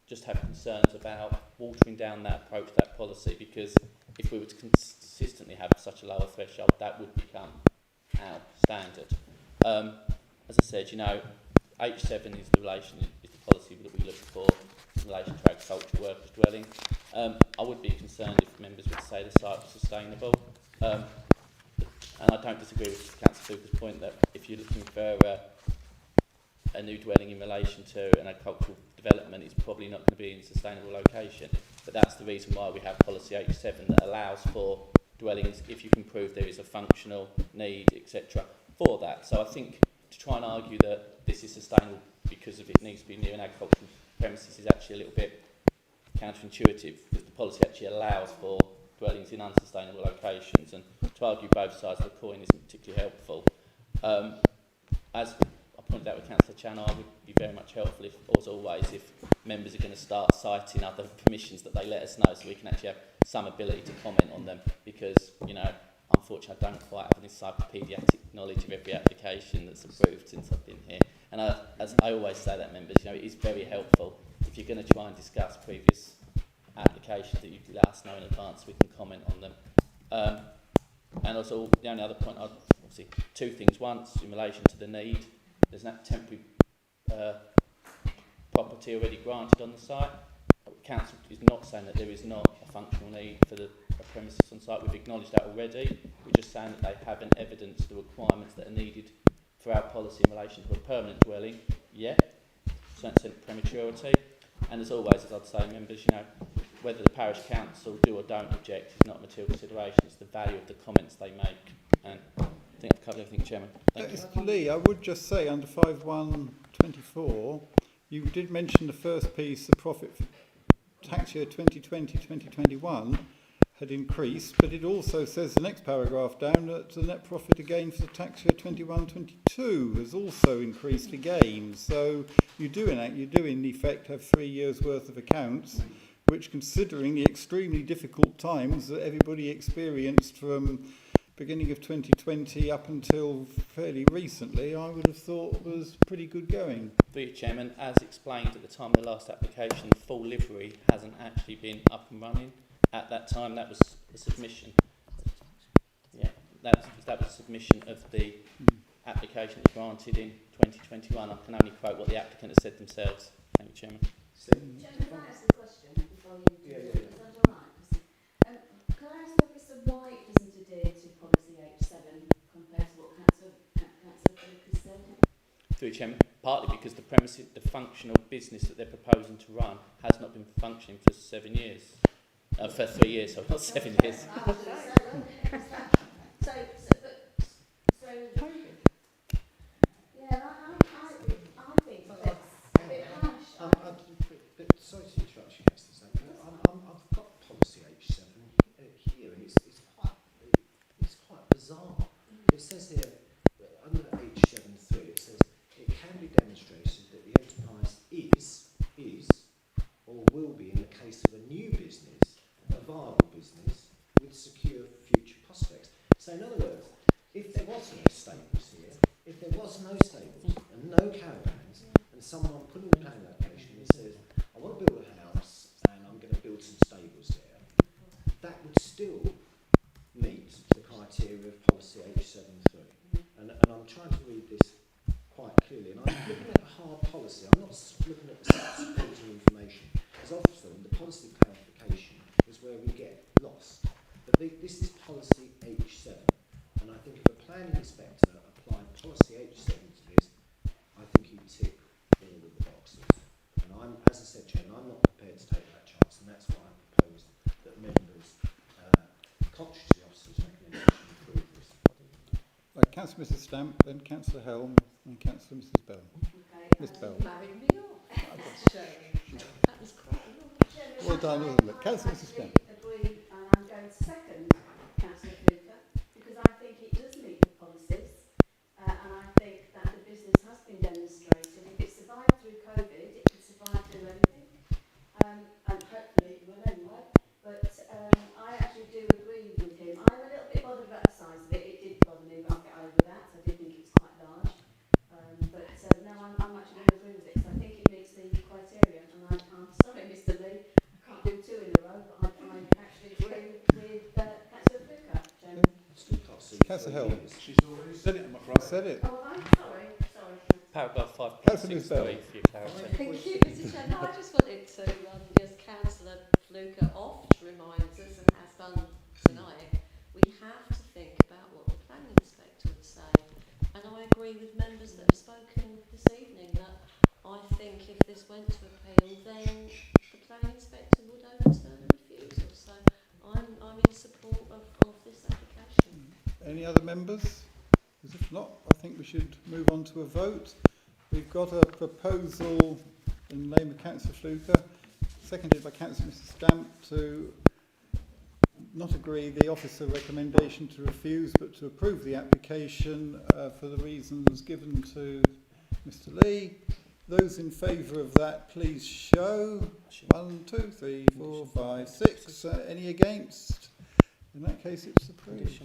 just have concerns about watering down that approach, that policy, because if we were to consistently have such a lower threshold, that would become our standard. As I said, you know, H7 is the policy that we look for in relation to agricultural workers dwelling. I would be concerned if members would say the site was sustainable. And I don't disagree with Councillor Cooper's point that if you're looking for a new dwelling in relation to an agricultural development, it's probably not going to be in a sustainable location. But that's the reason why we have policy H7 that allows for dwellings if you can prove there is a functional need, etc. for that. So I think to try and argue that this is sustainable because of it needs to be near an agricultural premises is actually a little bit counterintuitive, because the policy actually allows for dwellings in unsustainable locations, and to argue both sides of the coin isn't particularly helpful. As I pointed out with Councillor Chan, I would be very much helpful, if, as always, if members are going to start citing other permissions that they let us know, so we can actually have some ability to comment on them, because, you know, unfortunately I don't quite have an encyclopedic knowledge of every application that's approved since I've been here. And as I always say that, members, you know, it is very helpful if you're going to try and discuss previous applications that you can let us know in advance, we can comment on them. And also, the only other point, obviously, two things. Once, in relation to the need, there's that temporary property already granted on the site. Council is not saying that there is not a functional need for the premises on site. We've acknowledged that already. We're just saying that they haven't evidenced the requirements that are needed for our policy in relation to a permanent dwelling yet. Certain prematurity. And as always, as I'd say, members, you know, whether the parish council do or don't object is not a material consideration. It's the value of the comments they make. And I think I've covered everything, Chairman. Thank you. Mr. Lee, I would just say under 5124, you did mention the first piece, the profit for tax year 2020-2021 had increased, but it also says the next paragraph down that the net profit again for the tax year 21-22 has also increased again. So you do in effect have 3 years worth of accounts, which, considering the extremely difficult times that everybody experienced from beginning of 2020 up until fairly recently, I would have thought was pretty good going. Through you, Chairman, as explained at the time of the last application, the full livery hasn't actually been up and running. At that time, that was the submission. Yeah, that was the submission of the application that was granted in 2021. I can only quote what the applicant has said themselves. Thank you, Chairman. Chairman, can I ask a question before you do it? Is that all right? Can I ask Officer why it doesn't adhere to policy H7 compared to what Councillor Lucas said? Through you, Chairman, partly because the premises, the functional business that they're proposing to run has not been functioning for 7 years. For 3 years, so not 7 years. I think that's a bit harsh. Sorry to interrupt you, Councillor Zane. I've got policy H7 here, and it's quite bizarre. It says here, under H7.3, it says it can be demonstrated that the enterprise is or will be, in the case of a new business, a viable business with secure future prospects. So in other words, if there was no stables here, if there was no stables and no caravans, and someone put in a planning application and says, I want to build a house and I'm going to build some stables there, that would still meet the criteria of policy H7.3. And I'm trying to read this quite clearly, and I'm looking at the hard policy. I'm not looking at the supporting information, because often the policy clarification is where we get lost. But this is policy H7, and I think if a planning inspector applied policy H7 to this, I think he'd tick all of the boxes. And I'm, as I said, Chairman, I'm not prepared to take that chance, and that's why I propose that members, contrary to the officer's recommendation, approve this. Right, Councillor Mrs Stamp, then Councillor Helm, and Councillor Mrs Bell. Okay, Miss Bell. Married me off. That was quite a lot. Well done, isn't it? Councillor Mrs Stamp. Agree, and I'm going to second Councillor Luca, because I think it does meet the policies, and I think that the business has been demonstrated. If it survived through COVID, it could survive through anything, and hopefully it will anyway. But Councillor Hill. She's already said it, I'm I afraid. said it. Oh, I'm sorry. Paragraph Councillor 5.63 Bell. for your clarity. Thank you, Mr Chair. No, I just wanted to, as Councillor Fluker oft reminds us and has done tonight, we have to think about what the planning inspector would say. And I agree with members that have spoken this evening that I think if this went to appeal, then the planning inspector would overturn a refusal. So I'm in support of this application. Any other members? Because if not, I think we should move on to a vote. We've got a proposal in the name of Councillor Fluker, seconded by Councillor Mr Stamp, to not agree the officer recommendation to refuse, but to approve the application for the reasons given to Mr Lee. Those in favour of that, please show. 1, 2, 3, 4, 5, 6. Any against? In that case, it's approved.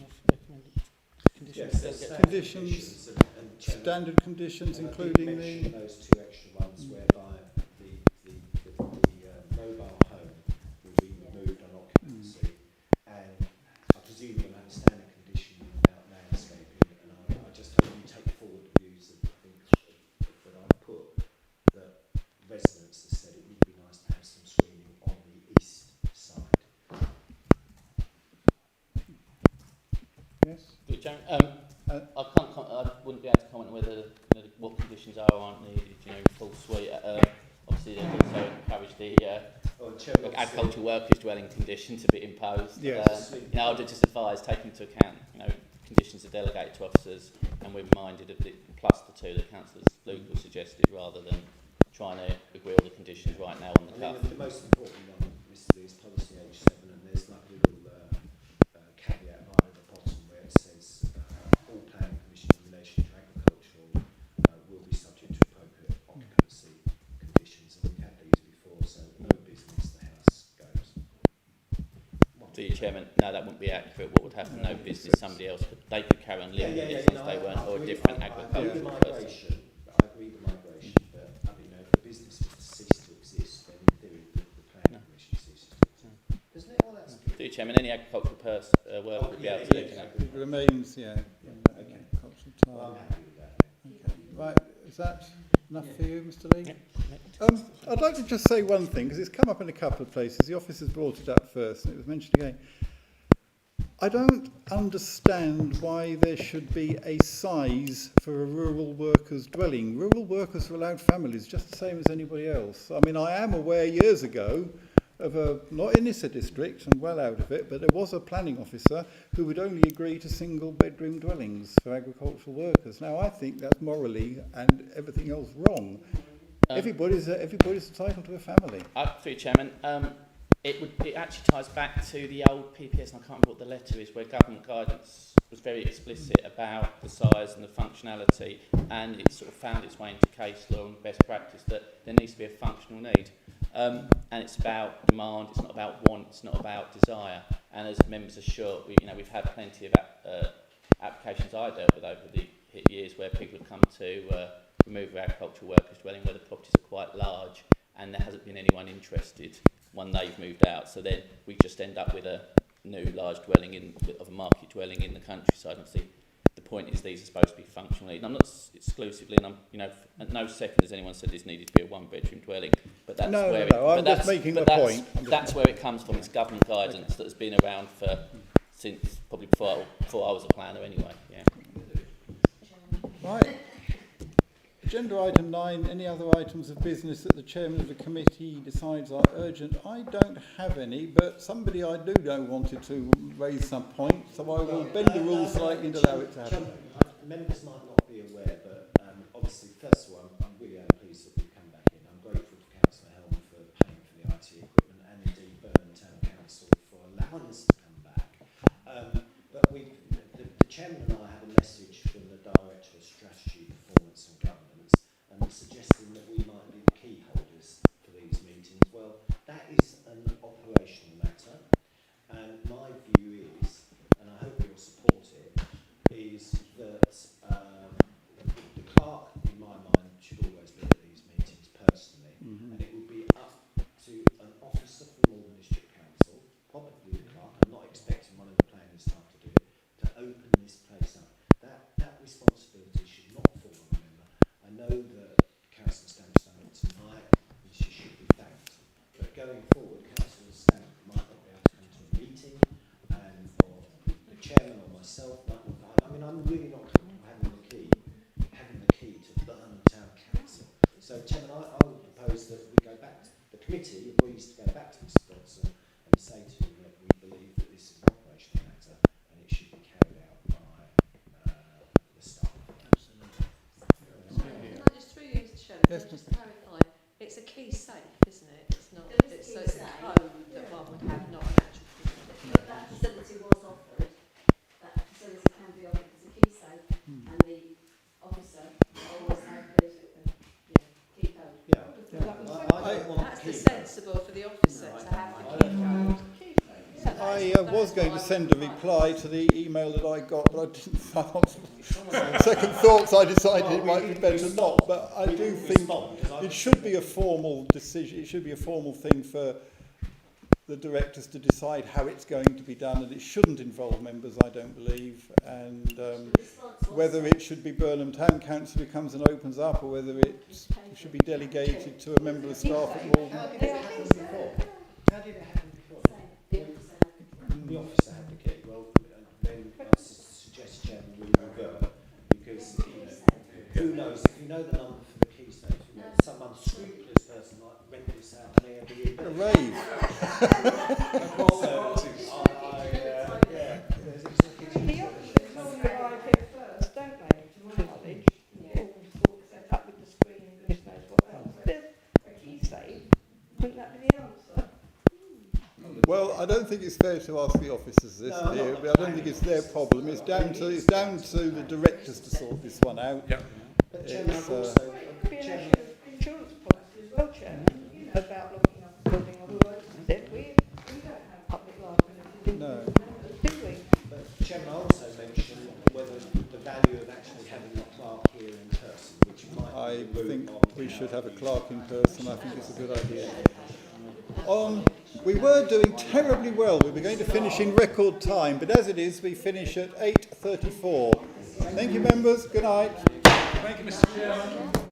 Yes, there's Conditions, and Chairman, standard conditions, and I did including mention the... those two extra ones whereby the mobile home will be removed on occupancy, and I presume you'll understand a condition about landscaping, and I just hope you take forward the views that I put, that residents have said it would be nice to have some screening on the east side. Yes? Good, Joan. I wouldn't be able to comment whether what conditions are or aren't needed, full suite. Obviously, they also encourage the agricultural workers' dwelling condition to be imposed. Yes. I would just advise taking into account, conditions are delegated to officers, and we're reminded of the plus the two that Councillor Luke suggested, rather than trying to agree all the conditions right now on the cuff. The most important one, Mr. Lee, is policy H7, and there's like a little caveat right at the bottom where it says all planning permissions in relation to agricultural will be subject to appropriate occupancy conditions, and we've had these before, so no business, the house goes. To your Chairman, no, that wouldn't be accurate. What would happen? No business, somebody else they could carry on living in it as long as they weren't, or a different agricultural person. I agree with migration, but if the business was to cease to exist, then in theory the planning permission ceases to exist. Doesn't it? Well, that's good. To your Chairman, any agricultural worker would be able to do that. It remains, yeah. Okay. Cultural Well, I'm time. happy with that. Okay. Right, is that enough for you, Mr Lee? I'd like to just say one thing, because it's come up in a couple of places. The officers brought it up first, and it was mentioned again. I don't understand why there should be a size for a rural worker's dwelling. Rural workers are allowed families just the same as anybody else. I mean, I am aware years ago of not in this district and well out of it, but there was a planning officer who would only agree to single bedroom dwellings for agricultural workers. Now, I think that's morally and everything else wrong. Everybody's entitled to a family. Through Chairman, it actually ties back to the old PPS, and I can't remember what the letter is, where government guidance was very explicit about the size and the functionality, and it sort of found its way into case law and best practice that there needs to be a functional need. And it's about demand, it's not about want, it's not about desire. And as members are sure, we've had plenty of applications I dealt with over the years where people have come to remove their agricultural workers' dwelling where the properties are quite large and there hasn't been anyone interested when they've moved out. So then we just end up with a new large dwelling of a market dwelling in the countryside. Obviously, the point is these are supposed to be functional. And I'm not exclusively, and at no second has anyone said this needed to be a one-bedroom dwelling. But that's I'm just making the point. That's where it comes from. It's government guidance that has been around since probably before I was a planner anyway. Yeah. Right. Agenda item 9, any other items of business that the chairman of the committee decides are urgent? I don't have any, but somebody I do know wanted to raise some point, so I will bend the rules slightly and allow it to happen. Members might not be aware, but obviously, first of all, I'm really pleased that we've come back in. I'm grateful to Councillor Helm for paying for the IT equipment, and indeed Burnham Town Council for allowing us to come back. But the chairman and I had a message from the Director of Strategy, Performance and Governance, and suggesting that we might be the key holders for these meetings. Well, that is an operational matter, and my view is, and I hope you'll support it, is that the clerk, in my mind, myself, I mean, I'm really not comfortable having the key to Burnham Town Council. So, Chairman, I would propose that we go back to the committee, agrees to go back to Mr. Dodson and say to him that we believe that this is an operational matter and it should be carried out by the staff. Can I just, through you, Mr. Chairman, Yes, can I just clarify? It's a key safe, isn't it? It's not. There is a It's key a safe. code that one would have, not an actual. But that facility was offered. That facility can be offered as a key safe, and the officer always had the key code. Yeah. I- I don't want That's key. the sensible for the officer to have the key code. I was going to send a reply to the email that I got, but I didn't. Second thoughts, I decided it might be better not. But I do think it should be a formal decision. It should be a formal thing for the directors to decide how it's going to be done, and it shouldn't involve members, I don't believe. And whether it should be Burnham Town Council who comes and opens up, or whether it should be delegated to a member of staff at Malden. How did it happen before? How did it happen before? The officer had the key. Well, then I suggest, Chairman, we revert, because who knows, if you know the number for the key safe, you know, some unscrupulous person might rent this out on Airbnb. A rave. The officers normally arrive here first, don't they, to my knowledge? All sort of set up with the screen and goodness knows what else. There's a key safe. Wouldn't that be the answer? Well, I don't think it's fair to ask the officers this here, but I don't think it's their problem. It's down to the directors to sort this one out. Yeah. But Chairman, It's, I've also, It could be an issue of insurance policy as well, Chairman, you know, about looking up a building or who owns it. We don't have public liability, No. do we? but Chairman, I also mentioned whether the value of actually having a clerk here in person, which might I be the think route on we how should have a we- clerk in person. I think it's a good idea. We were doing terribly well. We were going to finish in record time, but as it is, we finish at 8:34. Thank you, members. Good night. Thank you, Mr. Chairman.